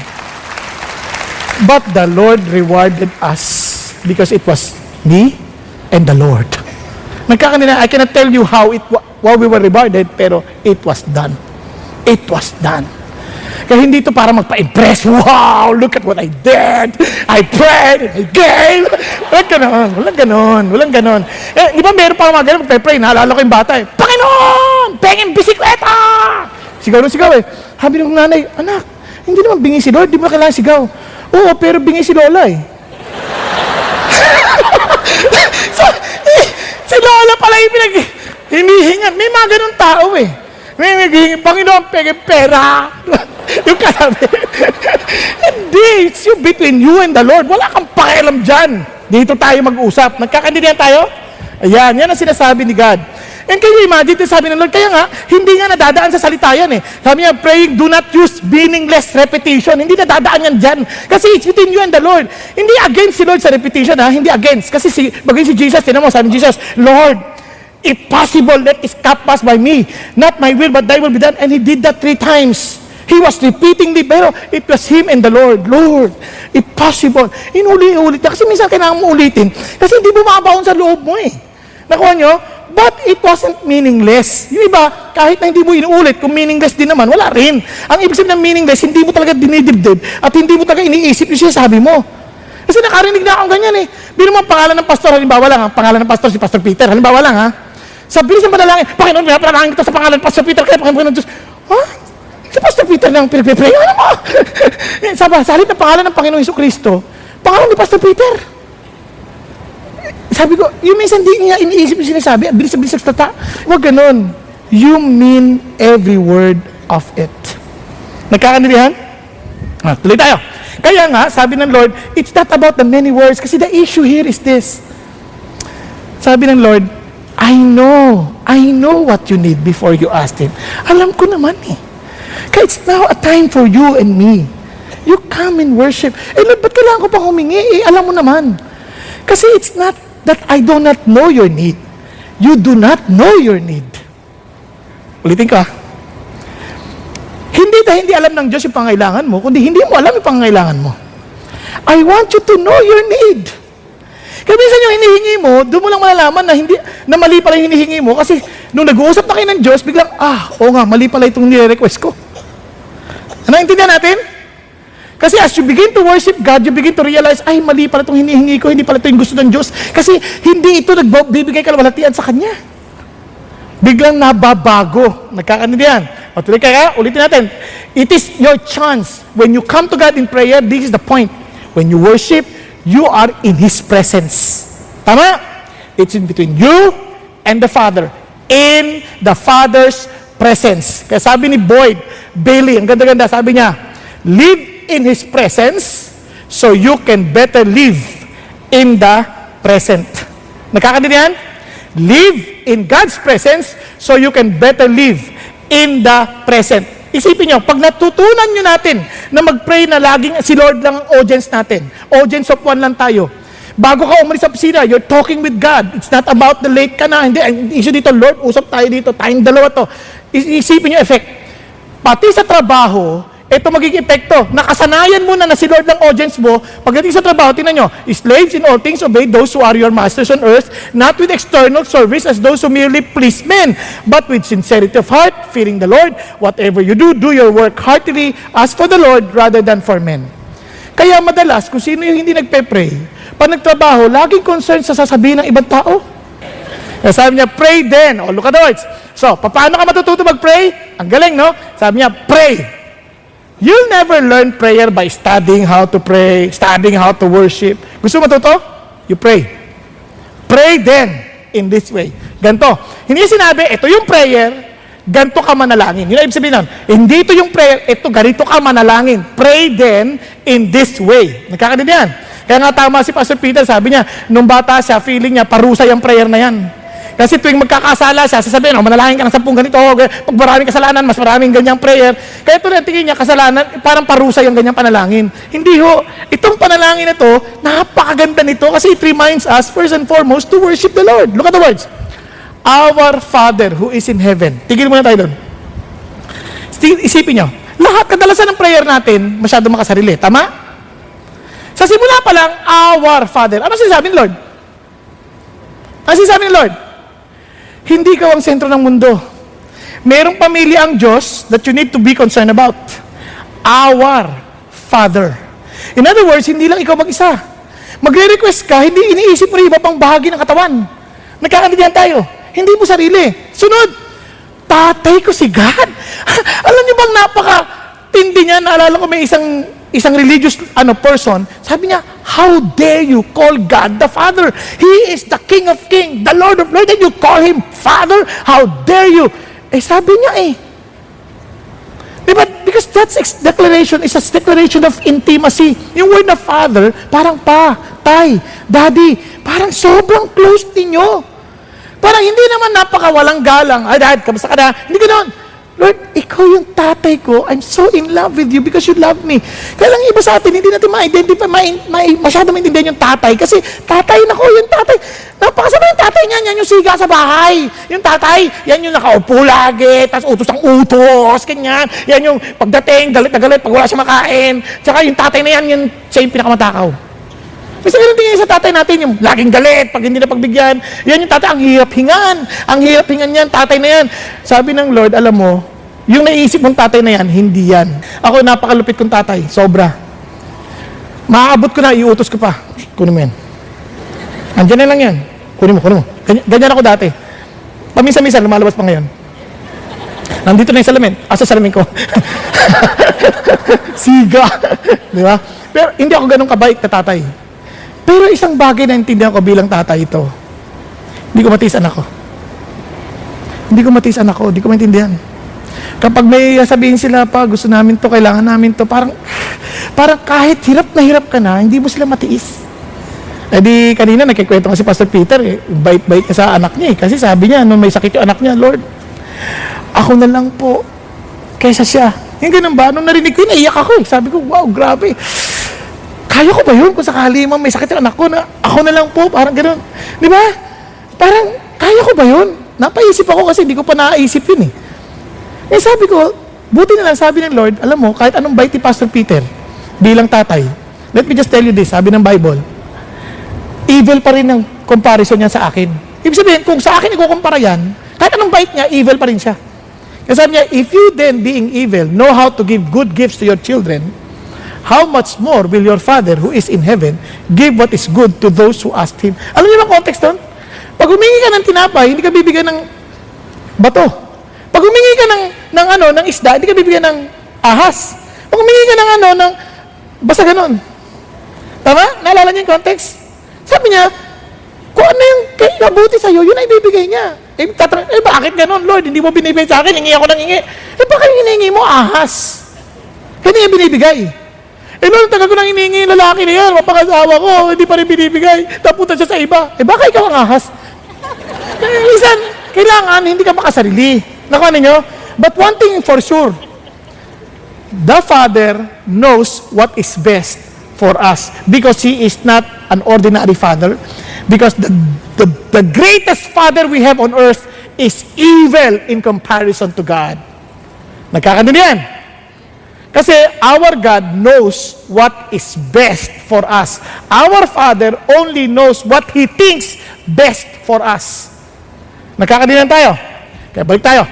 But the Lord rewarded us because it was me and the Lord. Nagkakanina, I cannot tell you how we were rewarded, pero it was done. It was done. Kaya hindi ito para magpa-impress. Wow, look at what I did. I prayed, I gave. Walang ganon. Di ba meron pa mga ganon, magpa-pray, naalala ko yung bata eh. Panginoon, pengin bisikleta! Sigaw eh. Sabi ng nanay, anak, hindi naman bingi si Lord, di mo na kailangan sigaw. Oo, pero bingi si Lola eh. Si Lola pala yung hinihingan. May mga ganun tao eh. May naghihingi, Panginoon, pengin pera. Yung kasabi. Hindi, it's you between you and the Lord. Wala kang pakialam dyan. Dito tayo mag-usap. Nagkakaintindihan tayo? Ayan, yan ang sinasabi ni God. And can you imagine, sabi ng Lord, kaya nga, hindi nga nadadaan sa salita yan eh. Sabi niya, praying, do not use meaningless repetition. Hindi nadadaan yan dyan. Kasi it's between you and the Lord. Hindi against si Lord sa repetition ha, hindi against. Kasi bagay si Jesus, tinan mo, sabi ni Jesus, Lord, if possible, let this cup pass by me. Not my will, but thy will be done. And he did that 3 times. He was repeatingly, pero it was him and the Lord. Lord, if possible. Inuli-ulit na. Kasi minsan kailangan mo ulitin. Kasi hindi bumabaon sa loob mo eh. Nakuha nyo? But it wasn't meaningless. Yung iba, kahit na hindi mo inuulit, kung meaningless din naman, wala rin. Ang ibig sabihin ng meaningless, hindi mo talaga dinidibdib at hindi mo talaga iniisip yung sinasabi mo. Kasi nakarinig na akong ganyan eh. Bino mo ang pangalan ng pastor, halimbawa lang, ang pangalan ng pastor si Pastor Peter, halimbawa lang ha. Sa bilis ng panalangin, Panginoon, pinapanalangin kita sa pangalan ng Pastor Peter, kaya Panginoon Diyos. Ha? Si Pastor Peter lang pinagpipray. Ano mo? Sa halip ng pangalan ng Panginoong Jesucristo, pangalan ni Pastor Peter. Sabi ko, yung minsan di niya iniisip yung sinasabi, bilis-bilis nagtata. Huwag ganun. You mean every word of it. Nagkakaintindihan? Tuloy tayo. Kaya nga, sabi ng Lord, it's not about the many words, kasi the issue here is this. Sabi ng Lord, I know what you need before you ask Him. Alam ko naman eh. Kaya it's now a time for you and me. You come and worship. Eh Lord, ba't kailangan ko pa humingi? Eh, alam mo naman. Kasi it's not that I do not know your need. You do not know your need. Ulitin ka. Hindi dahil hindi alam ng Diyos yung pangailangan mo, kundi hindi mo alam yung pangailangan mo. I want you to know your need. Kaya minsan yung hinihingi mo, doon mo lang malalaman na mali pala yung hinihingi mo kasi nung nag-uusap na kayo ng Diyos, biglang, oo nga, mali pala itong nire-request ko. Ano, intindihan natin? Kasi as you begin to worship God, you begin to realize, ay, mali pala itong hinihingi ko, hindi pala ito yung gusto ng Diyos. Kasi hindi ito nagbibigay kalwalhatian sa Kanya. Biglang nababago. Nagkakaintindihan. O tuloy kaya, ulitin natin. It is your chance. When you come to God in prayer, this is the point. When you worship, you are in His presence. Tama? It's in between you and the Father. In the Father's presence. Kaya sabi ni Boyd Bailey, ang ganda-ganda, sabi niya, live in His presence so you can better live in the present. Nakakaintindihan? Live in God's presence so you can better live in the present. Isipin nyo, pag natutunan nyo natin na mag-pray na laging si Lord lang ang audience natin, audience of one lang tayo, bago ka umalis sa opisina, you're talking with God. It's not about the late ka na. Hindi, ang issue dito, Lord, usap tayo dito, tayong dalawa to. Isipin nyo effect. Pati sa trabaho, ito magiging epekto. Nakasanayan mo na si Lord ng audience mo. Pagdating sa trabaho, tingnan nyo, slaves in all things obey those who are your masters on earth, not with external service as those who merely please men, but with sincerity of heart, fearing the Lord. Whatever you do, do your work heartily as for the Lord rather than for men. Kaya madalas, kung sino yung hindi nagpe-pray, pag nagtrabaho, laging concerned sa sasabihin ng ibang tao. Kaya sabi niya, pray then. O, look at the words. So, paano ka matututo mag-pray? Ang galing, no? Sabi niya, pray. You'll never learn prayer by studying how to pray, studying how to worship. Gusto mo matuto? You pray. Pray then in this way. Ganto. Hindi sinabi, ito yung prayer, ganto ka manalangin. Yun ang ibig sabihin nun. Hindi ito yung prayer, ito, ganito ka manalangin. Pray then in this way. Nagkakaintindihan? Kaya nga tama si Pastor Peter, sabi niya, nung bata siya, feeling niya, parusa yung prayer na yan. Kasi tuwing magkakasala siya, sasabihin, manalangin ka ng 10 ganito, pag maraming kasalanan, mas maraming ganyang prayer. Kaya ito na, tingin niya, kasalanan, parang parusa yung ganyang panalangin. Hindi ho, itong panalangin na ito, napakaganda nito kasi it reminds us, first and foremost, to worship the Lord. Look at the words. Our Father who is in heaven. Tigil muna tayo doon. Isipin nyo, lahat kadalasan ng prayer natin, masyado makasarili. Tama? Sa simula pa lang, our Father. Ano sinasabi ni Lord? Ano sinasabi ni Lord? Hindi ka ang sentro ng mundo. Merong pamilya ang Diyos that you need to be concerned about. Our Father. In other words, hindi lang ikaw mag-isa. Magre-request ka, hindi iniisip mo rin iba pang bahagi ng katawan. Nagkakaintindihan tayo. Hindi mo sarili. Sunod, tatay ko si God. Alam niyo bang napaka-tindi niya? Naalala ko may isang religious person, sabi niya, how dare you call God the Father? He is the King of Kings, the Lord of Lords, and you call Him Father? How dare you? Sabi niya Diba? Because that declaration is a declaration of intimacy. Yung word na Father, parang pa, tay, daddy, parang sobrang close ninyo. Parang hindi naman napakawalang galang. Ay, dad, kamusta ka na? Hindi ganoon. Lord, ikaw yung tatay ko. I'm so in love with you because you love me. Kaya lang iba sa atin, hindi natin ma-identify, masyado maintindihan yung tatay. Kasi tatay, nako, yung tatay. Napakasama yung tatay niyan. Yan yung siga sa bahay. Yung tatay, yan yung nakaupo lagi, tapos utos ang utos, ganyan. Yan yung pagdating, galit na galit, pag wala siya makain. Tsaka yung tatay na yan, siya yung pinakamatakaw. Kasi ganun tingin sa tatay natin, yung laging galit, pag hindi na pagbigyan. Yan yung tatay, ang hirap hingan. Ang hirap hingan yan, tatay na yan. Sabi ng Lord, alam mo, yung naiisip mong tatay na yan, hindi yan. Ako, napakalupit kong tatay, sobra. Maaabot ko na, iutos ko pa. Kunin mo yan. Andiyan na lang yan. Kunin mo. Ganyan ako dati. Pamisa-misa, lumalabas pa ngayon. Nandito na yung salamin. Asa salamin ko? Siga. Di ba? Pero hindi ako ganun kabait na tatay. Pero isang bagay na intindihan ko bilang tatay ito, hindi ko matiis anak ko. Hindi ko maintindihan. Kapag may sabihin sila pa, gusto namin to, kailangan namin to, parang kahit hirap na hirap ka na, hindi mo sila matiis. Eh di, kanina nagkikwento nga si Pastor Peter, bait-bait niya sa anak niya. Kasi sabi niya, nung may sakit yung anak niya, Lord, ako na lang po, kaysa siya. Yung ganun ba? Nung narinig ko, naiyak ako. Sabi ko, wow, grabe. Kaya ko ba yun? Kung sakali may sakit yung anak ko, na ako na lang po, parang gano'n. Di ba? Parang, kaya ko ba yun? Napaisip ako kasi hindi ko pa naisip yun eh. Eh sabi ko, buti na lang sabi ng Lord, alam mo, kahit anong bait ni Pastor Peter, bilang tatay, let me just tell you this, sabi ng Bible, evil pa rin ang comparison niya sa akin. Ibig sabihin, kung sa akin ikukumpara yan, kahit anong bait niya, evil pa rin siya. Kasi sabi niya, if you then being evil, know how to give good gifts to your children, how much more will your Father who is in heaven give what is good to those who ask Him? Alam niyo ba context doon? Pag humingi ka ng tinapay, hindi ka bibigyan ng bato. Pag humingi ka ng isda, hindi ka bibigyan ng ahas. Pag humingi ka ng basta ganun. Tama? Naalala niyo yung context? Sabi niya, kung ano yung mabuti sa'yo, yun ay bibigay niya. Bakit ganun, Lord? Hindi mo binibigay sa akin, hingi ako ng hingi. Bakit hinihingi mo ahas? Kaya niya binibigay. Lord, tagal ko nang hinihingi yung lalaki na yan, mapakasawa ko, hindi pa rin binibigay, tapunta siya sa iba. Baka ikaw ang ahas? Minsan, kailangan, hindi ka makasarili. Nakuha ninyo? But one thing for sure, the Father knows what is best for us because He is not an ordinary Father. Because the greatest Father we have on earth is evil in comparison to God. Nagkakandun yan? Kasi our God knows what is best for us. Our Father only knows what He thinks best for us. Nagkakadinan tayo. Kaya balik tayo.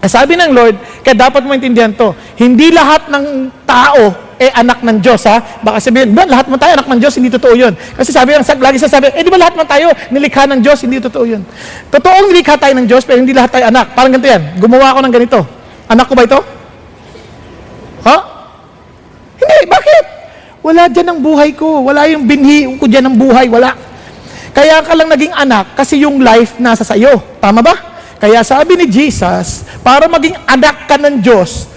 Sabi ng Lord, kaya dapat mo intindihan to, hindi lahat ng tao anak ng Diyos, ha? Baka sabihin, ba, lahat mo tayo anak ng Diyos, hindi totoo yun. Kasi lagi sasabi, di ba lahat mo tayo nilikha ng Diyos, hindi totoo yun. Totoong nilikha tayo ng Diyos, pero hindi lahat tayo anak. Parang ganito yan, gumawa ako ng ganito. Anak ko ba ito? Ha? Hindi, bakit? Wala dyan ang buhay ko. Wala yung binhi ko dyan ng buhay. Wala. Kaya ka lang naging anak kasi yung life nasa sayo. Tama ba? Kaya sabi ni Jesus, para maging anak ka ng Diyos,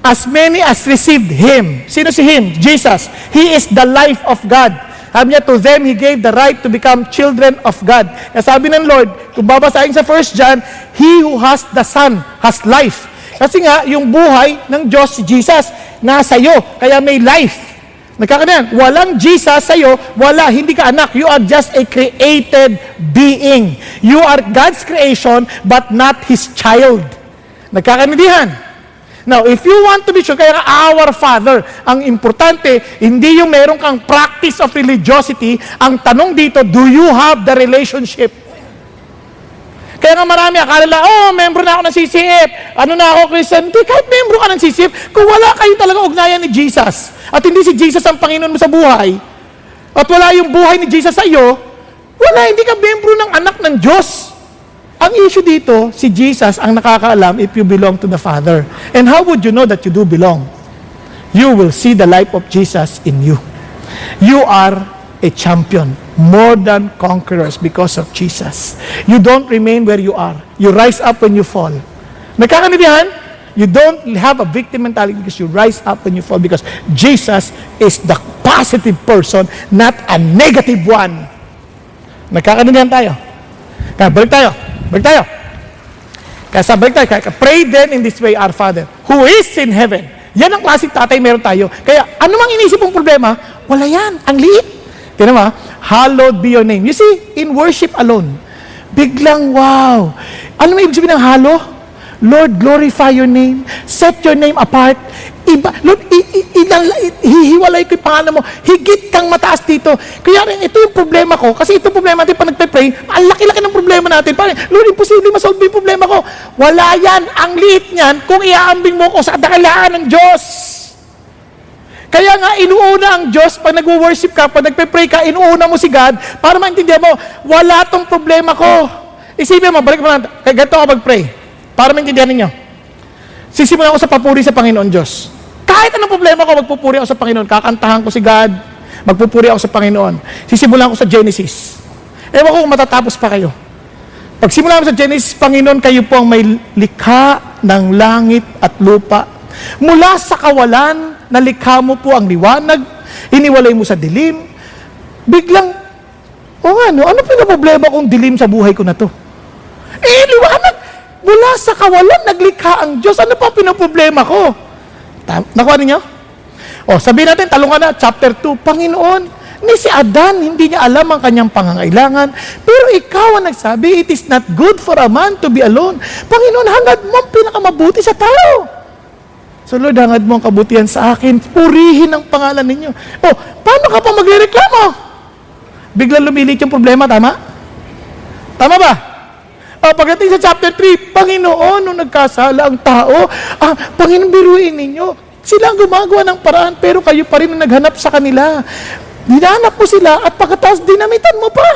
as many as received Him. Sino si Him? Jesus. He is the life of God. Sabi niya, to them He gave the right to become children of God. Kaya sabi ng Lord, kung babasahin sa 1 John, He who has the Son has life. Kasi nga, yung buhay ng Diyos, si Jesus, nasa iyo. Kaya may life. Nagkakanan, walang Jesus sa'yo, wala, hindi ka anak. You are just a created being. You are God's creation, but not His child. Nagkakanindihan. Now, if you want to be sure, kaya our Father, ang importante, hindi yung meron kang practice of religiosity. Ang tanong dito, do you have the relationship? Kaya nga marami, akala nila, membro na ako ng CCF. Ano na ako, Christian? Hindi, kahit membro ka ng CCF, kung wala kayo talaga ugnayan ni Jesus, at hindi si Jesus ang Panginoon mo sa buhay, at wala yung buhay ni Jesus sa iyo, wala, hindi ka membro ng anak ng Diyos. Ang issue dito, si Jesus ang nakakaalam if you belong to the Father. And how would you know that you do belong? You will see the life of Jesus in you. You are a champion, more than conquerors because of Jesus. You don't remain where you are. You rise up when you fall. Nagkakanindihan? You don't have a victim mentality because you rise up when you fall because Jesus is the positive person, not a negative one. Nagkakanindihan tayo. Kaya balik tayo. Kaya pray then in this way, Our Father, who is in heaven. Yan ang klaseng tatay meron tayo. Kaya, ano mang inisip mong problema, wala yan. Ang liit. Tignan mo, hallowed be your name. You see, in worship alone, biglang, wow. Ano may ibig sabihin ng halo? Lord, glorify your name. Set your name apart. Lord, hihiwalay ko yung pangalan mo. Higit kang mataas dito. Kaya rin, ito yung problema ko. Kasi ito problema natin pag nagpe-pray, ang laki-laki ng problema natin. Parang, Lord, imposible masolve yung problema ko. Wala yan. Ang liit niyan kung iaambing mo ko sa dakilaan ng Diyos. Kaya nga, inuuna ang Diyos pag nag-worship ka, pag nagpe-pray ka, inuuna mo si God para maintindihan mo, wala tong problema ko. Isipin mo, balik mo lang, ganito ako mag-pray. Para maintindihan ninyo. Sisimulan ako sa papuri sa Panginoon Diyos. Kahit anong problema ko, magpupuri ako sa Panginoon. Kakantahan ko si God, magpupuri ako sa Panginoon. Sisimulan ko sa Genesis. Ewan ko kung matatapos pa kayo. Pag simulan ko sa Genesis, Panginoon, kayo po ang may likha ng langit at lupa. Mula sa kawalan, nalikha mo po ang liwanag, iniwalay mo sa dilim. Biglang, ano pinaproblema kong dilim sa buhay ko na to? Liwanag! Mula sa kawalan, naglikha ang Diyos. Ano pa pinaproblema ko? Nakuha ninyo? Sabihin natin, talong ka na, chapter 2, Panginoon, ni si Adan, hindi niya alam ang kanyang pangangailangan, pero ikaw ang nagsabi, it is not good for a man to be alone. Panginoon, hangad mo ang pinakamabuti sa tao. So Lord, hangad mo ang kabutihan sa akin, purihin ang pangalan ninyo. Paano ka pa magrereklamo? Biglang lumilit yung problema, tama? Tama ba? Pagdating sa chapter 3, Panginoon, nung nagkasala ang tao, Panginoon, biruin ninyo. Sila ang gumagawa ng paraan, pero kayo pa rin ang naghanap sa kanila. Dinanap mo sila, at pagkatapos dinamitan mo pa.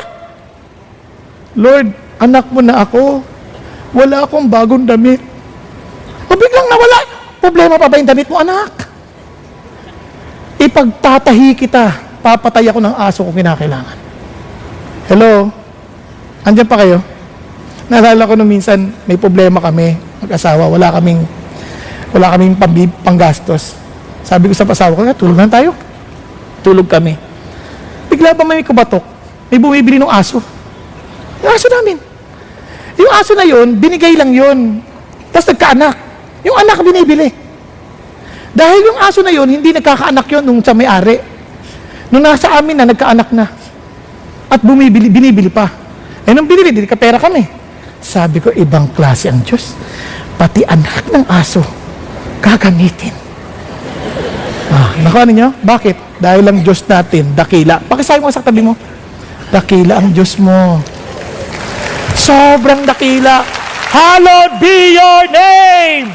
Lord, anak mo na ako. Wala akong bagong damit. Biglang nawala. Problema pa ba yung damit mo, anak? Ipagtatahi kita, papatay ako ng aso kung kinakailangan. Hello? Andiyan pa kayo? Naalala ko nung minsan may problema kami, mag-asawa, wala kaming panggastos. Sabi ko sa pasawa ko, tulog na tayo. Tulog kami. Bigla ba may kubatok? May bumibili ng aso. Yung aso namin. Yung aso na yun, binigay lang yun. Tapos nagkaanak. Yung anak binibili. Dahil yung aso na yun, hindi nagkakaanak yun nung sa may-ari. Nung nasa amin na, nagkaanak na. At binibili pa. Nung binili, hindi ka pera kami. Sabi ko, ibang klase ang Diyos. Pati anak ng aso, gagamitin. Nakuha ninyo? Bakit? Dahil ang Diyos natin, dakila. Pakisabi mo sa tabi mo. Dakila ang Diyos mo. Sobrang dakila. Hallowed be your name!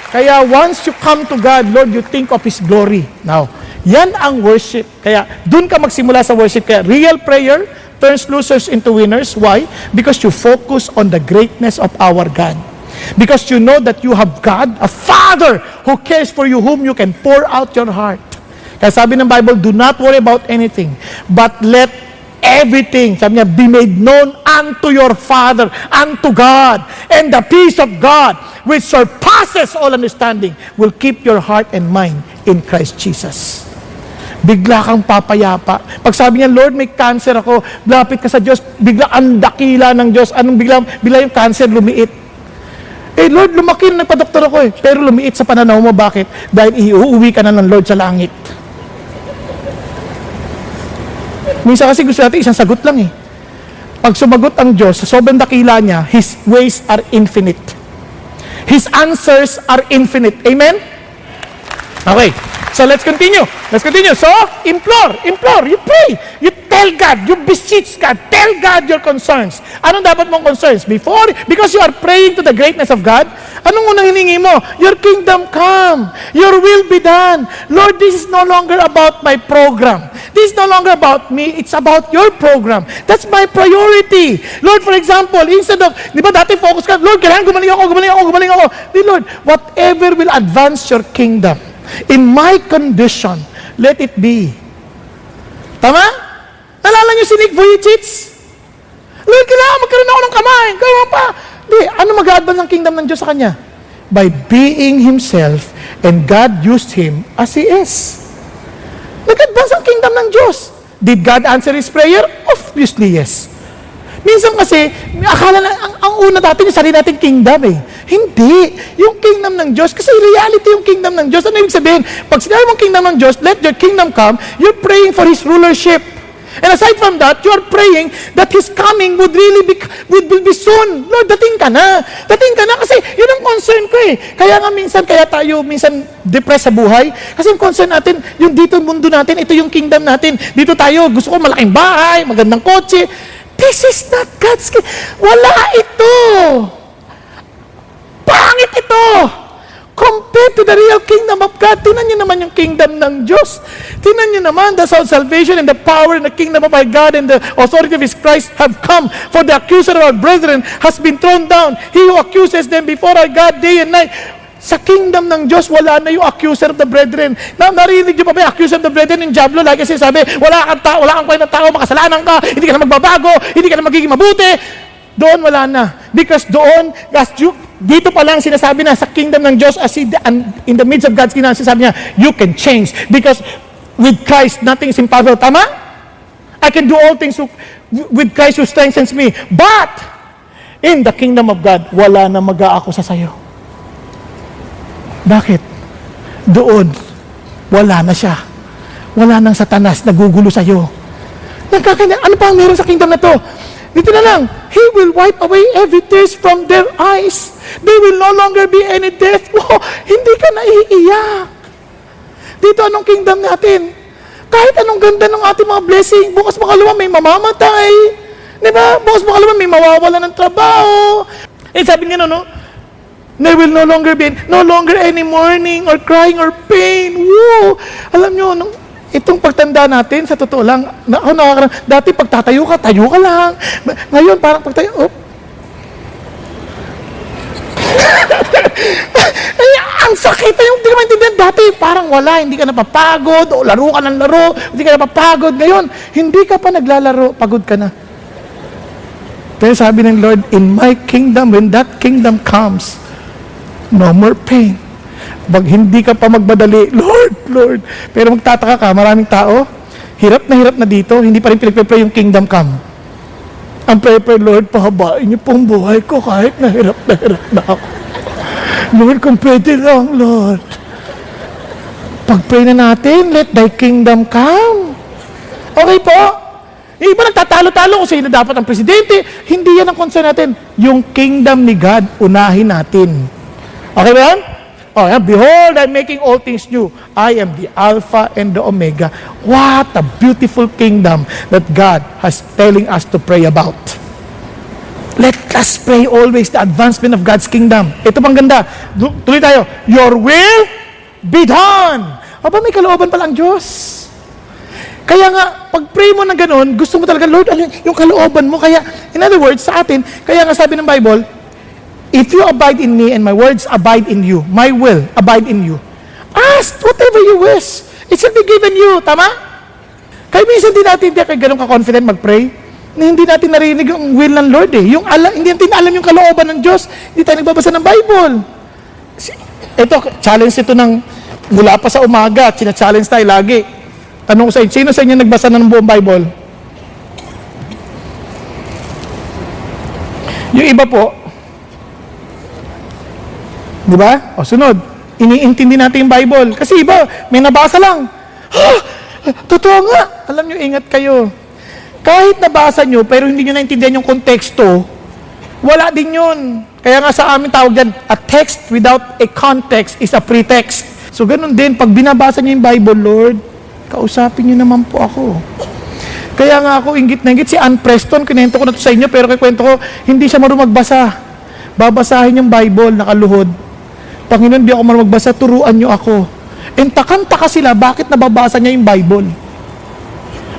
Kaya once you come to God, Lord, you think of His glory. Now, yan ang worship. Kaya, dun ka magsimula sa worship. Kaya, real prayer turns losers into winners. Why? Because you focus on the greatness of our God. Because you know that you have God, a Father who cares for you, whom you can pour out your heart. Kaya sabi ng Bible, do not worry about anything, but let everything, sabi niya, be made known unto your Father, unto God. And the peace of God, which surpasses all understanding, will keep your heart and mind in Christ Jesus. Bigla kang papayapa. Pag sabi niya, Lord, may cancer ako, lapit ka sa Diyos, bigla ang dakila ng Diyos. Anong bigla yung cancer lumiit? Lord, lumaki na nagpa-doktor ako pero lumiit sa pananaw mo. Bakit? Dahil iuuwi ka na ng Lord sa langit. Minsan kasi gusto natin isang sagot lang Pag sumagot ang Diyos, sa sobrang dakila niya, His ways are infinite. His answers are infinite. Amen? Okay. So let's continue. So, implore, you pray, you tell God, you beseech God, tell God your concerns. Anong dapat mong concerns? Because you are praying to the greatness of God, anong unang hiningi mo? Your kingdom come, your will be done. Lord, this is no longer about my program. This is no longer about me, it's about your program. That's my priority. Lord, for example, instead of, di ba dati focus ka, Lord, kailangan gumaling ako. Lord, whatever will advance your kingdom, in my condition, let it be. Tama? Nalala niyo si Nick Vujicic? Lord, kailangan magkaroon ako ng kamay. Gawin pa. Ano mag-advance ang kingdom ng Diyos sa kanya? By being himself, and God used him as he is. Nag-advance ang kingdom ng Diyos. Did God answer his prayer? Obviously, yes. Minsan kasi, akala na, ang una natin, yung sarili natin kingdom eh. Hindi. Yung kingdom ng Diyos, kasi reality yung kingdom ng Diyos. Ano ibig sabihin? Pag sinabi mong kingdom ng Diyos, let your kingdom come, you're praying for His rulership. And aside from that, you are praying that His coming would really will be soon. Lord, dating ka na. Dating ka na kasi yun ang concern ko eh. Kaya nga minsan, kaya tayo minsan depressed sa buhay. Kasi yung concern natin, yung dito mundo natin, ito yung kingdom natin. Dito tayo, gusto ko malaking bahay, magandang kotse. This is not God's kingdom. Wala ito. Pangit ito. Compared to the real kingdom of God, tingnan nyo naman yung kingdom ng Diyos. Tingnan nyo naman, the salvation and the power and the kingdom of our God and the authority of His Christ have come. For the accuser of our brethren has been thrown down. He who accuses them before our God day and night. Sa kingdom ng Diyos, wala na yung accuser of the brethren. Narinig nyo pa ba yung accuser of the brethren yung Diablo? Lagi sinasabi, wala kang kwenta tao, makasalanan ka, hindi ka na magbabago, hindi ka na magiging mabuti. Doon wala na. Because doon, dito pa lang sinasabi na sa kingdom ng Diyos, as in the midst of God's kingdom, sinasabi niya, you can change. Because with Christ, nothing is impossible. Tama? I can do all things with Christ who strengthens me. But, in the kingdom of God, wala na mag-aakusa sa'yo. Bakit? Doon, wala na siya. Wala nang Satanas nagugulo sa'yo. Ano pa ang meron sa kingdom na to? Dito na lang, He will wipe away every tears from their eyes. There will no longer be any death. Oh, hindi ka naiiyak. Dito, anong kingdom natin? Kahit anong ganda ng ating mga blessing, bukas makalawa may mamamatay. Di ba? Bukas makalawa may mawawala ng trabaho. Eh, sabi nga no, there will no longer any mourning or crying or pain. Woo! Alam nyo, itong pagtanda natin, sa totoo lang, dati pagtatayo ka, tayo ka lang. Ngayon, parang pagtayo, ay, ang sakit yung hindi ka maintindihan. Dati, parang wala, hindi ka napapagod, o laro ka ng laro, hindi ka napapagod. Ngayon, hindi ka pa naglalaro, pagod ka na. Pero sabi ng Lord, in my kingdom, when that kingdom comes, no more pain. Pag hindi ka pa magbadali, Lord. Pero magtataka ka, maraming tao, hirap na dito, hindi pa rin pinagpipray yung kingdom come. Ang prayer, Lord, pahabain niyo pong buhay ko kahit na hirap na ako. Lord, kung pwede lang, Lord. Pag-pray na natin, let thy kingdom come. Okay po? Yung iba nagtatalo-talo kung sino dapat ang presidente. Hindi yan ang concern natin. Yung kingdom ni God, unahin natin. Okay ba yan? Oh, yeah. Behold, I'm making all things new. I am the Alpha and the Omega. What a beautiful kingdom that God has telling us to pray about. Let us pray always the advancement of God's kingdom. Ito pang ganda. Tuloy tayo. Your will be done. Aba, may kalooban pala ang Diyos. Kaya nga, pag pray mo ng ganun, gusto mo talaga, Lord, ano yung kalooban mo? Kaya, in other words, sa atin, kaya nga sabi ng Bible, if you abide in me and my words abide in you, my will abide in you, ask whatever you wish. It shall be given you. Tama? Kaya minsan din natin hindi ganun ka-confident mag-pray na hindi natin narinig yung will ng Lord eh. Hindi natin alam yung kalooban ng Diyos. Hindi tayo nagbabasa ng Bible. Ito, challenge ito ng mula pa sa umaga. Sina-challenge tayo lagi. Tanong ko sa inyo, sino sa inyo nagbasa ng buong Bible? Yung iba po, di ba? O sunod, iniintindi natin yung Bible. Kasi iba, may nabasa lang. Totoo nga. Alam nyo, ingat kayo. Kahit nabasa nyo, pero hindi nyo naintindihan yung konteksto, wala din yun. Kaya nga sa amin tawag dyan, a text without a context is a pretext. So ganun din, pag binabasa nyo yung Bible, Lord, kausapin nyo naman po ako. Kaya nga ako, inggit na inggit, si Ann Preston, kinento ko na to sa inyo, pero kikwento ko, hindi siya marunong magbasa. Babasahin yung Bible, nakaluhod. Panginoon, di ako marunong magbasa, turuan nyo ako. And takang-taka sila, bakit nababasa niya yung Bible?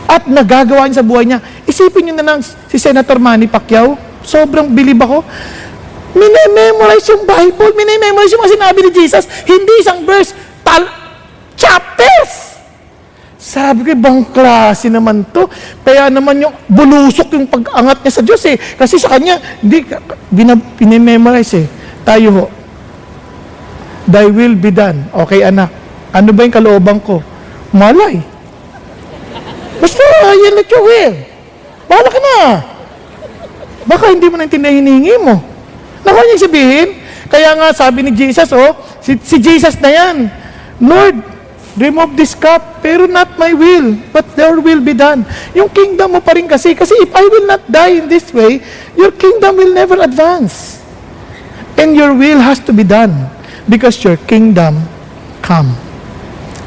At nagagawa niya sa buhay niya. Isipin nyo na lang, si Senator Manny Pacquiao, sobrang bilib ako. Minememorize yung Bible, minememorize yung mga sinabi ni Jesus, hindi isang verse, chapters! Sabi ko, ibang klase naman to. Kaya naman yung bulusok yung pag-angat niya sa Diyos eh. Kasi sa kanya, hindi, pinememorize eh. Tayo ho. Thy will be done. Okay, anak. Ano ba yung kalooban ko? Malay. Basta, yan let your will. Bahala ka na. baka hindi mo naintindihan hinihingi mo. Nakuha niya sabihin? Kaya nga sabi ni Jesus, si Jesus na yan, Lord, remove this cup, pero not my will, but your will be done. Yung kingdom mo pa rin kasi if I will not die in this way, your kingdom will never advance. And your will has to be done because your kingdom come.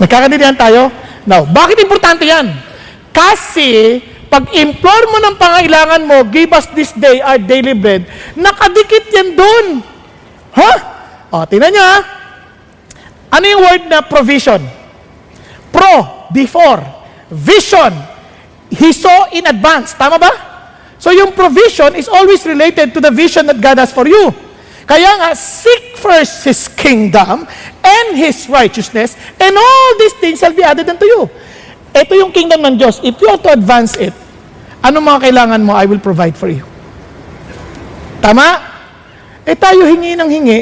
Nagkakaintindihan tayo? Now, bakit importante yan? Kasi, pag-implore mo ng pangailangan mo, give us this day our daily bread, nakadikit yan doon. Ha? Tingnan nyo ha. Ano yung word na provision? Before. Vision. He saw in advance. Tama ba? So yung provision is always related to the vision that God has for you. Kaya nga, seek first His kingdom and His righteousness, and all these things shall be added unto you. Ito yung kingdom ng Diyos. If you are to advance it, anong mga kailangan mo, I will provide for you. Tama? Tayo hingi ng hingi,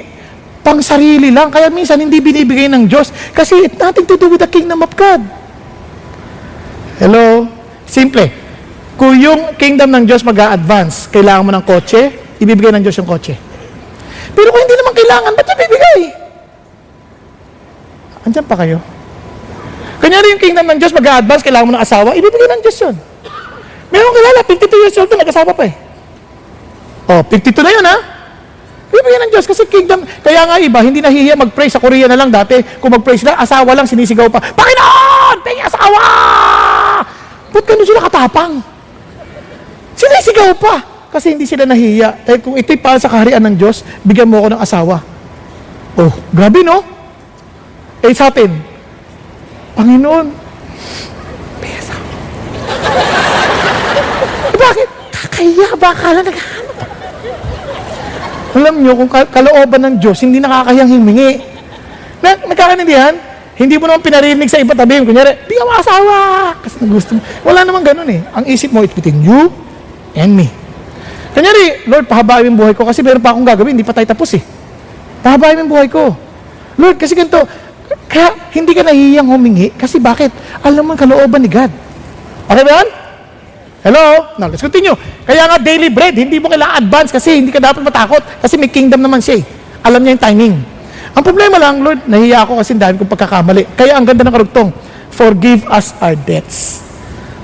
pang sarili lang. Kaya minsan hindi binibigay ng Diyos kasi it's nothing to do with the kingdom of God. Hello? Simple. Kung yung kingdom ng Diyos mag-a-advance, kailangan mo ng kotse, ibibigay ng Diyos yung kotse. Pero kung hindi naman kailangan, ba't ibibigay? Andiyan pa kayo? Kanyari yung kingdom ng Diyos mag-a-advance, kailangan mo ng asawa, ibibigay ng Diyos yun. Meron kilala, 52 years old na nag-asawa pa eh. 52 na yun ha? Bibigyan ng Diyos kasi kingdom. Kaya nga iba, hindi nahihiya mag-praise. Sa Korea na lang dati, kung mag-praise na, asawa lang, sinisigaw pa, Panginoon! Tingin asawa! Ba't ganun sila katapang? Sinisigaw pa. Kasi hindi sila nahihiya. Dahil kung ito'y para sa kaharian ng Diyos, bigyan mo ako ng asawa. Grabe no? Sa atin, Panginoon, may asawa. Bakit? Kakaya ba? Akala naghahanap. Alam nyo, kung kalooban ng Diyos, hindi nakakayang himingi. Nagkakaintindihan? Hindi mo naman pinarinig sa iba tabi. Kunyari, di ka asawa. Kasi gusto mo. Wala naman ganun eh. Ang isip mo, it's between you and me. Kunyari, Lord, pahabain yung buhay ko kasi meron pa akong gagawin. Hindi pa tayo tapos eh. Pahabain yung buhay ko. Lord, kasi ganito, kaya hindi ka nahihiyang humingi. Kasi bakit? Alam mo ang kalooban ni God. Okay ba yan? Hello? Now, let's continue. Kaya nga, daily bread, hindi mo kailangan advance kasi hindi ka dapat matakot kasi may kingdom naman siya eh. Alam niya yung timing. Ang problema lang, Lord, nahiya ako kasi dahil kong pagkakamali. Kaya ang ganda ng karugtong, forgive us our debts.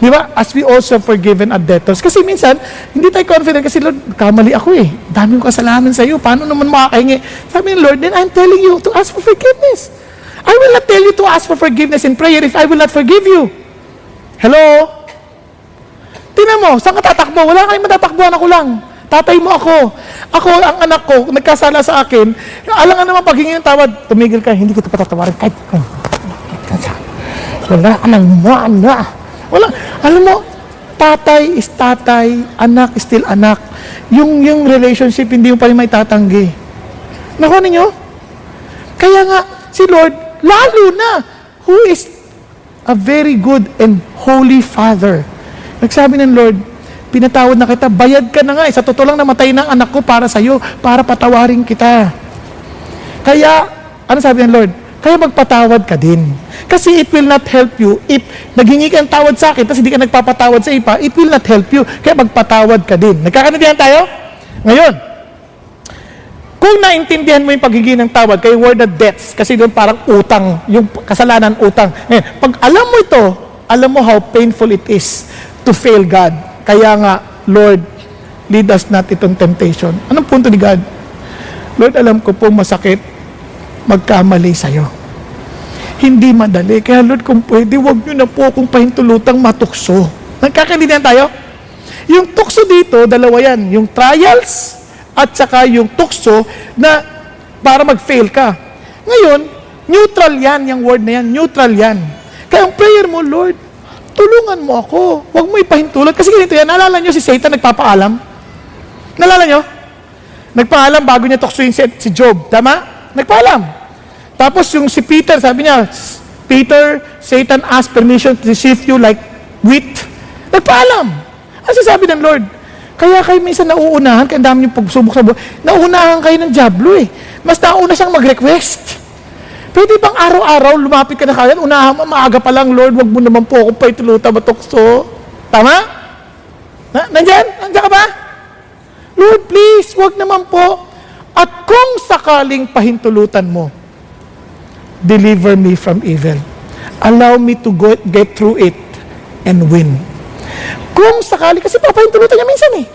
Di ba? As we also forgiven our debtors. Kasi minsan, hindi tayo confident kasi, Lord, kamali ako eh. Dami kong kasalanan sa iyo. Paano naman makakahingi? Sabi ni Lord, then I'm telling you to ask for forgiveness. I will not tell you to ask for forgiveness in prayer if I will not forgive you. Hello? Tingnan mo, saan ka tatakbo? Wala kayong matatakbuhan, ako lang. Tatay mo ako. Ako, ang anak ko, nagkasala sa akin. Alam nga naman, paghingi ng tawad, tumigil ka, hindi ko ito patatawarin. Kahit, wala ka nang wala. Alam mo, tatay is tatay, anak is still anak. Yung relationship, hindi mo pa rin may tatanggi. Nakuha ninyo? Kaya nga, si Lord, lalo na, who is a very good and holy Father. Nagsabi ng Lord, pinatawad na kita, bayad ka na nga. Sa totoo lang namatay ng anak ko para sa'yo, para patawarin kita. Kaya, ano sabi ng Lord? Kaya magpatawad ka din. Kasi it will not help you. If naghingi ka ng tawad sa akin, tapos hindi ka nagpapatawad sa iba, it will not help you. Kaya magpatawad ka din. Nagkakaintindihan tayo? Ngayon, kung naintindihan mo yung paghingi ng tawad, kay word of debts, kasi doon parang utang, yung kasalanan utang. Pag alam mo ito, alam mo how painful it is to fail God. Kaya nga, Lord, lead us not itong temptation. Anong punto ni God? Lord, alam ko po masakit magkamali sa'yo. Hindi madali. Kaya Lord, kung pwede, huwag nyo na po akong pahintulutang matukso. Nagkakaintindihan tayo? Yung tukso dito, dalawa yan. Yung trials at saka yung tukso na para mag-fail ka. Ngayon, neutral yan, yung word na yan. Neutral yan. Kaya ang prayer mo, Lord, tulungan mo ako. Huwag mo ipahintulot. Kasi ganito yan, naalala nyo si Satan nagpapaalam? Naalala nyo? Nagpaalam bago niya tuksuin si Job. Tama? Nagpaalam. Tapos yung si Peter, sabi niya, Peter, Satan asked permission to sift you like wheat. Nagpaalam. Ano sabi ng Lord? Kaya kayo minsan nauunahan, kaya ang dami niyong pagsubok sa buhay, nauunahan kayo ng Diablo eh. Mas nauna siyang mag-request. Pwede bang araw-araw lumapit ka na kagad, unahan mo, maaga pa lang, Lord, wag mo naman po akong paituluta matukso. Tama? Nandyan? Nandyan ka ba? Lord, please, wag naman po. At kung sakaling pahintulutan mo, deliver me from evil. Allow me to get through it and win. Kung sakali, kasi papahintulutan niya minsan eh.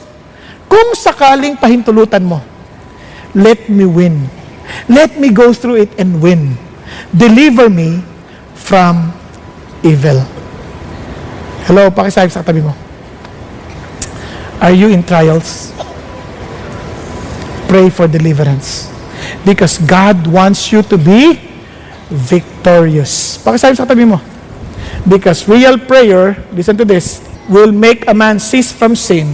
Kung sakaling pahintulutan mo, let me win. Let me go through it and win. Deliver me from evil. Hello, pakisabi sa katabi mo. Are you in trials? Pray for deliverance. Because God wants you to be victorious. Pakisabi sa katabi mo. Because real prayer, listen to this, will make a man cease from sin,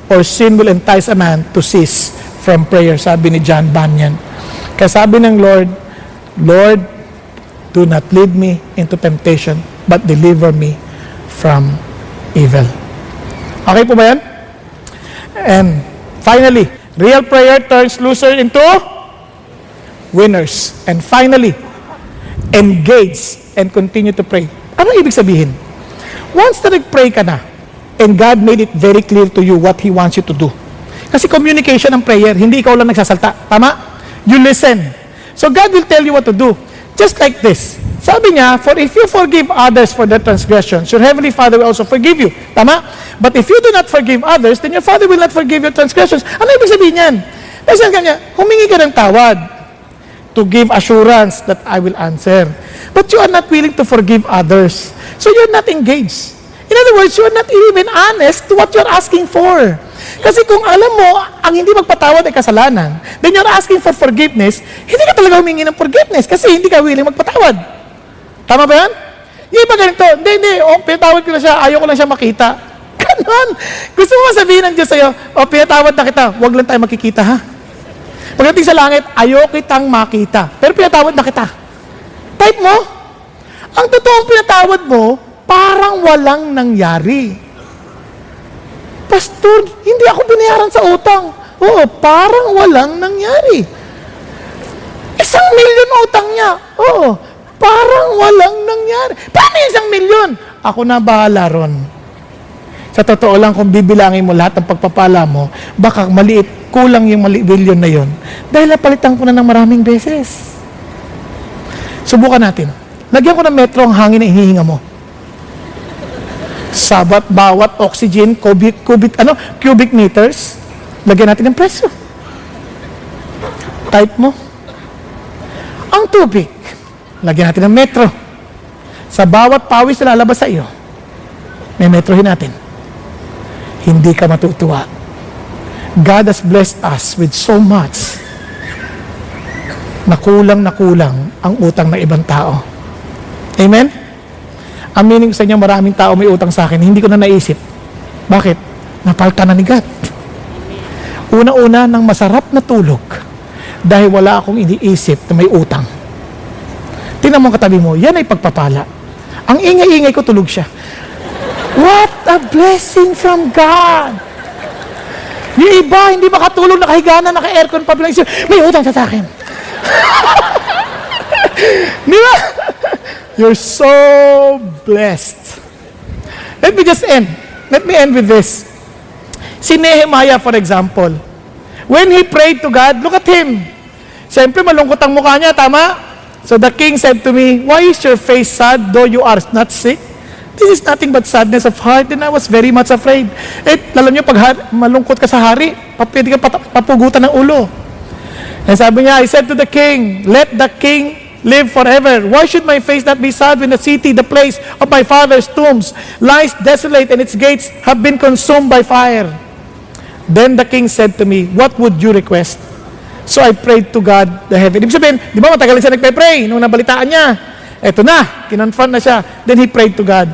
or sin will entice a man to cease from prayer. Sabi ni John Bunyan. Kaya sabi ng Lord, Lord, do not lead me into temptation, but deliver me from evil. Okay po ba yan? And finally, real prayer turns loser into winners. And finally, engage and continue to pray. Ano ibig sabihin? Once na nag-pray ka na, and God made it very clear to you what He wants you to do. Kasi communication ng prayer, hindi ikaw lang nagsasalta. Tama? You listen. So God will tell you what to do. Just like this. Sabi niya, for if you forgive others for their transgressions, your heavenly Father will also forgive you. Tama? But if you do not forgive others, then your Father will not forgive your transgressions. Ano ibig sabihin yan? Kasi kanya, humingi ka ng tawad to give assurance that I will answer. But you are not willing to forgive others. So you're not engaged. In other words, you are not even honest to what you're asking for. Kasi kung alam mo, ang hindi magpatawad ay kasalanan, then you're asking for forgiveness, hindi ka talaga humingi ng forgiveness kasi hindi ka willing magpatawad. Tama ba yan? Yung iba ganito, hindi, pinatawad ko na siya, ayaw ko lang siya makita. Ganon. Gusto mo sabihin ng Diyos sa'yo, pinatawad na kita, huwag lang tayo makikita ha. Pagdating sa langit, ayaw kitang makita, pero pinatawad na kita. Type mo, ang totoong pinatawad mo, parang walang nangyari. Pastor, hindi ako binayaran sa utang. Oo, parang walang nangyari. 1 milyon utang niya. Oo, parang walang nangyari. Paano yung 1 milyon? Ako na bahala ron. Sa totoo lang, kung bibilangin mo lahat ng pagpapala mo, baka maliit, kulang yung milyon na yon. Dahil napalitan ko na ng maraming beses. Subukan natin. Lagyan ko ng metro ang hangin na hinihinga mo. Bawat oxygen, cubic meters, lagyan natin ng presyo. Type mo. Ang tubig, lagyan natin ng metro. Sa bawat pawis na lalabas sa iyo, may metrohin natin. Hindi ka matutuwa. God has blessed us with so much na kulang ang utang ng ibang tao. Amen? Aminin ko sa inyo, maraming tao may utang sa akin. Hindi ko na naisip. Bakit? Napalta na ni God. Una-una ng masarap na tulog dahil wala akong iniisip na may utang. Tingnan mo ang katabi mo, yan ay pagpapala. Ang ingay-ingay ko, tulog siya. What a blessing from God! Yung iba, hindi makatulog, nakahiga na, naka-aircon pa, bilang isip, may utang sa akin. Di ba? You're so blessed. Let me just end. Let me end with this. Si Nehemiah, for example, when he prayed to God, look at him. Siyempre, malungkot ang mukha niya, tama? So the king said to me, why is your face sad, though you are not sick? This is nothing but sadness of heart, and I was very much afraid. Alam niyo, pag malungkot ka sa hari, pwede ka papugutan ng ulo. And sabi niya, I said to the king, let the king live forever. Why should my face not be sad when the city, the place of my father's tombs, lies desolate and its gates have been consumed by fire? Then the king said to me, what would you request? So I prayed to God the heaven. Ibig sabihin, di ba matagal siya nagpe-pray nung nabalitaan niya? Eto na, kinonfront na siya. Then he prayed to God.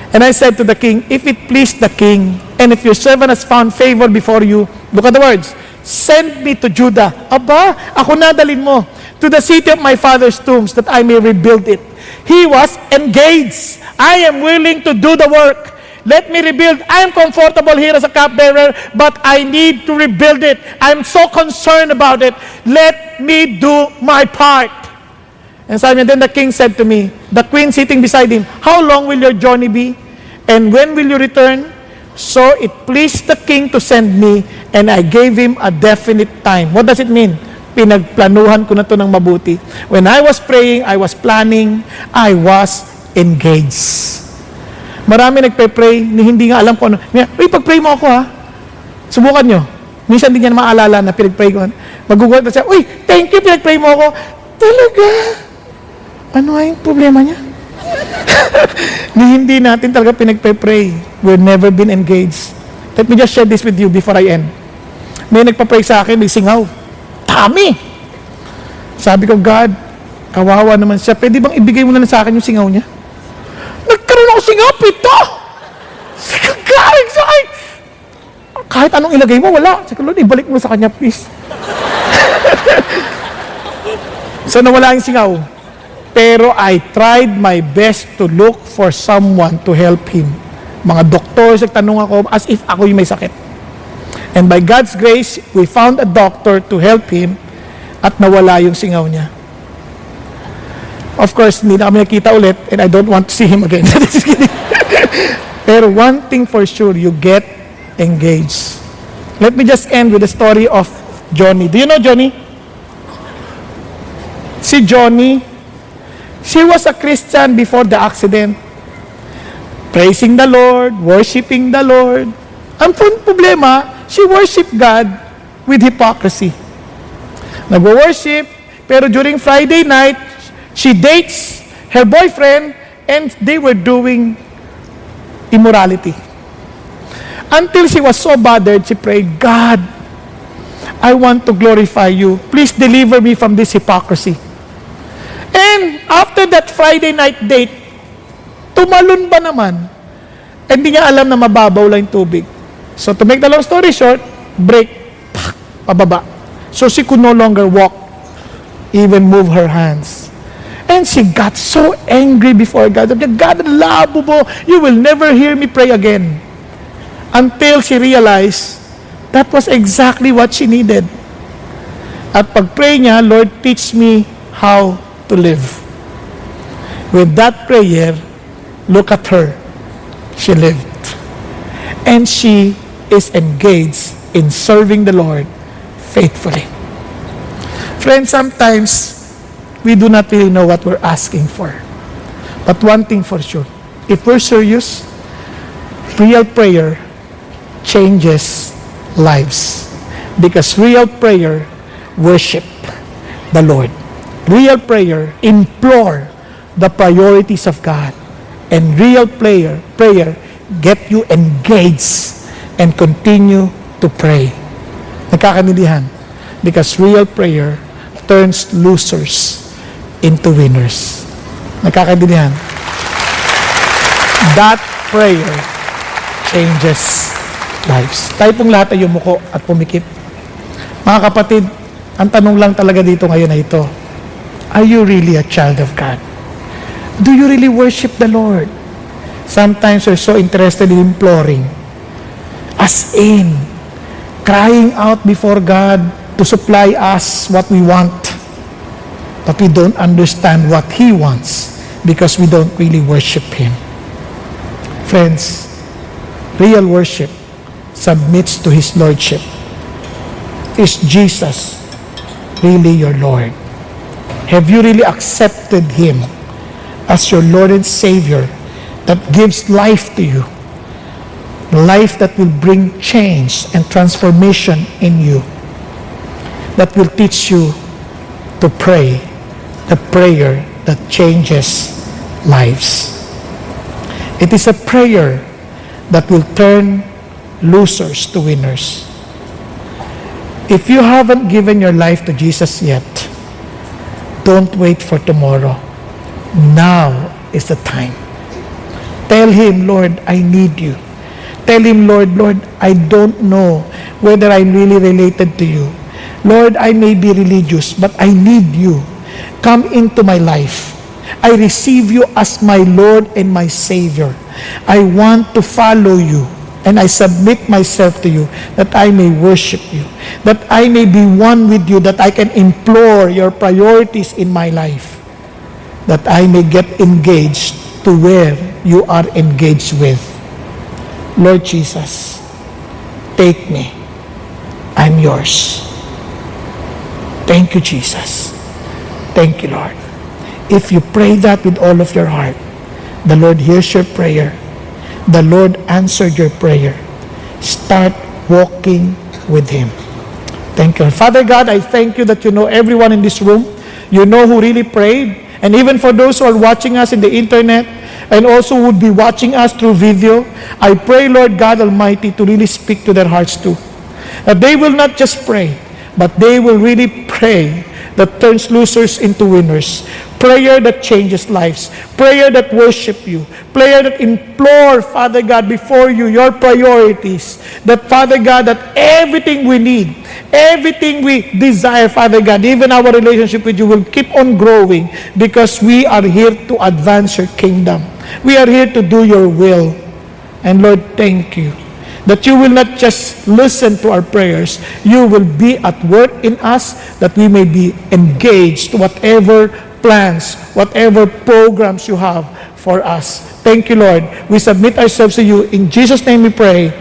And I said to the king, if it please the king, and if your servant has found favor before you, look at the words, send me to Judah. Aba, ako nadalin mo to the city of my father's tombs that I may rebuild it. He was engaged. I am willing to do the work. Let me rebuild. I am comfortable here as a cupbearer, but I need to rebuild it. I'm so concerned about it. Let me do my part. And sabi niya, then the king said to me, the queen sitting beside him, how long will your journey be? And when will you return? So it pleased the king to send me, and I gave him a definite time. What does it mean? Pinagplanuhan ko na to ng mabuti. When I was praying, I was planning, I was engaged. Marami nagpe-pray, hindi nga alam ko ano. Uy, pag-pray mo ako ha. Subukan nyo. Minsan hindi niya na maalala na pinag-pray ko. Magugulat na siya, uy, thank you, pinag-pray mo ako. Talaga? Ano nga yung problema niya? Hindi natin talaga pinag-pray. We've never been engaged. Let me just share this with you before I end. May nagpa-pray sa akin, may singaw. Dami! Sabi ko, God, kawawa naman siya. Pwede bang ibigay mo na sa akin yung singaw niya? Nagkaroon ako singaw, pito! Galing sa akin! Kahit anong ilagay mo, wala. Sabi ko, Lord, ibalik mo sa kanya, please. So, nawala yung singaw. Pero I tried my best to look for someone to help him. Mga doctors, nagtanong ako as if ako yung may sakit. And by God's grace, we found a doctor to help him at nawala yung singaw niya. Of course, hindi na kami nakita ulit and I don't want to see him again. Pero one thing for sure, you get engaged. Let me just end with the story of Johnny. Do you know Johnny? Si Johnny, she was a Christian before the accident. Praising the Lord, worshiping the Lord. Ang problema, she worshiped God with hypocrisy. Nag-worship, pero during Friday night, she dates her boyfriend and they were doing immorality. Until she was so bothered, she prayed, God, I want to glorify you. Please deliver me from this hypocrisy. And after that Friday night date, tumalon ba naman? Hindi niya alam na mababaw lang yung tubig. So to make the long story short, break, pababa. So she could no longer walk, even move her hands. And she got so angry before God. God, labo mo, you will never hear me pray again. Until she realized that was exactly what she needed. At pag-pray niya, Lord, teach me how to live. With that prayer, look at her. She lived. And she is engaged in serving the Lord faithfully. Friends, sometimes we do not really know what we're asking for. But one thing for sure, if we're serious, real prayer changes lives. Because real prayer worship the Lord. Real prayer implore the priorities of God. And real prayer get you engaged and continue to pray. Nagkakaintindihan? Because real prayer turns losers into winners. Nagkakaintindihan? That prayer changes lives. Tayo pong lahat ay yumuko at pumikip. Mga kapatid, ang tanong lang talaga dito ngayon ay ito. Are you really a child of God? Do you really worship the Lord? Sometimes we're so interested in imploring. As in, crying out before God to supply us what we want. But we don't understand what He wants because we don't really worship Him. Friends, real worship submits to His Lordship. Is Jesus really your Lord? Have you really accepted Him as your Lord and Savior that gives life to you? Life that will bring change and transformation in you. That will teach you to pray the prayer that changes lives. It is a prayer that will turn losers to winners. If you haven't given your life to Jesus yet, don't wait for tomorrow. Now is the time. Tell Him, Lord, I need you. Tell Him, Lord, I don't know whether I'm really related to you. Lord, I may be religious, but I need you. Come into my life. I receive you as my Lord and my Savior. I want to follow you. And I submit myself to you that I may worship you, that I may be one with you, that I can implore your priorities in my life, that I may get engaged to where you are engaged with. Lord Jesus, take me. I'm yours. Thank you, Jesus. Thank you, Lord. If you pray that with all of your heart, the Lord hears your prayer. The Lord answered your prayer. Start walking with Him. Thank you. Father God, I thank you that you know everyone in this room. You know who really prayed. And even for those who are watching us in the internet and also would be watching us through video, I pray, Lord God Almighty, to really speak to their hearts too. That they will not just pray, but they will really pray that turns losers into winners. Prayer that changes lives. Prayer that worship you. Prayer that implore, Father God, before you, your priorities. That, Father God, that everything we need, everything we desire, Father God, even our relationship with you will keep on growing because we are here to advance your kingdom. We are here to do your will. And Lord, thank you that you will not just listen to our prayers, you will be at work in us that we may be engaged to whatever plans, whatever programs you have for us. Thank you, Lord. We submit ourselves to you. In Jesus' name we pray.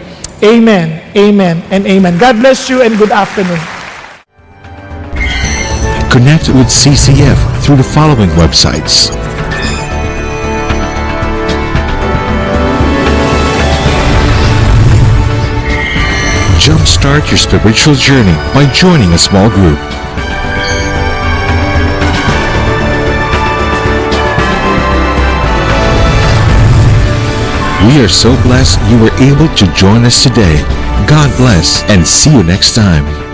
Amen, amen, and amen. God bless you and good afternoon. Connect with CCF through the following websites: Jumpstart your spiritual journey by joining a small group. We are so blessed you were able to join us today. God bless and see you next time.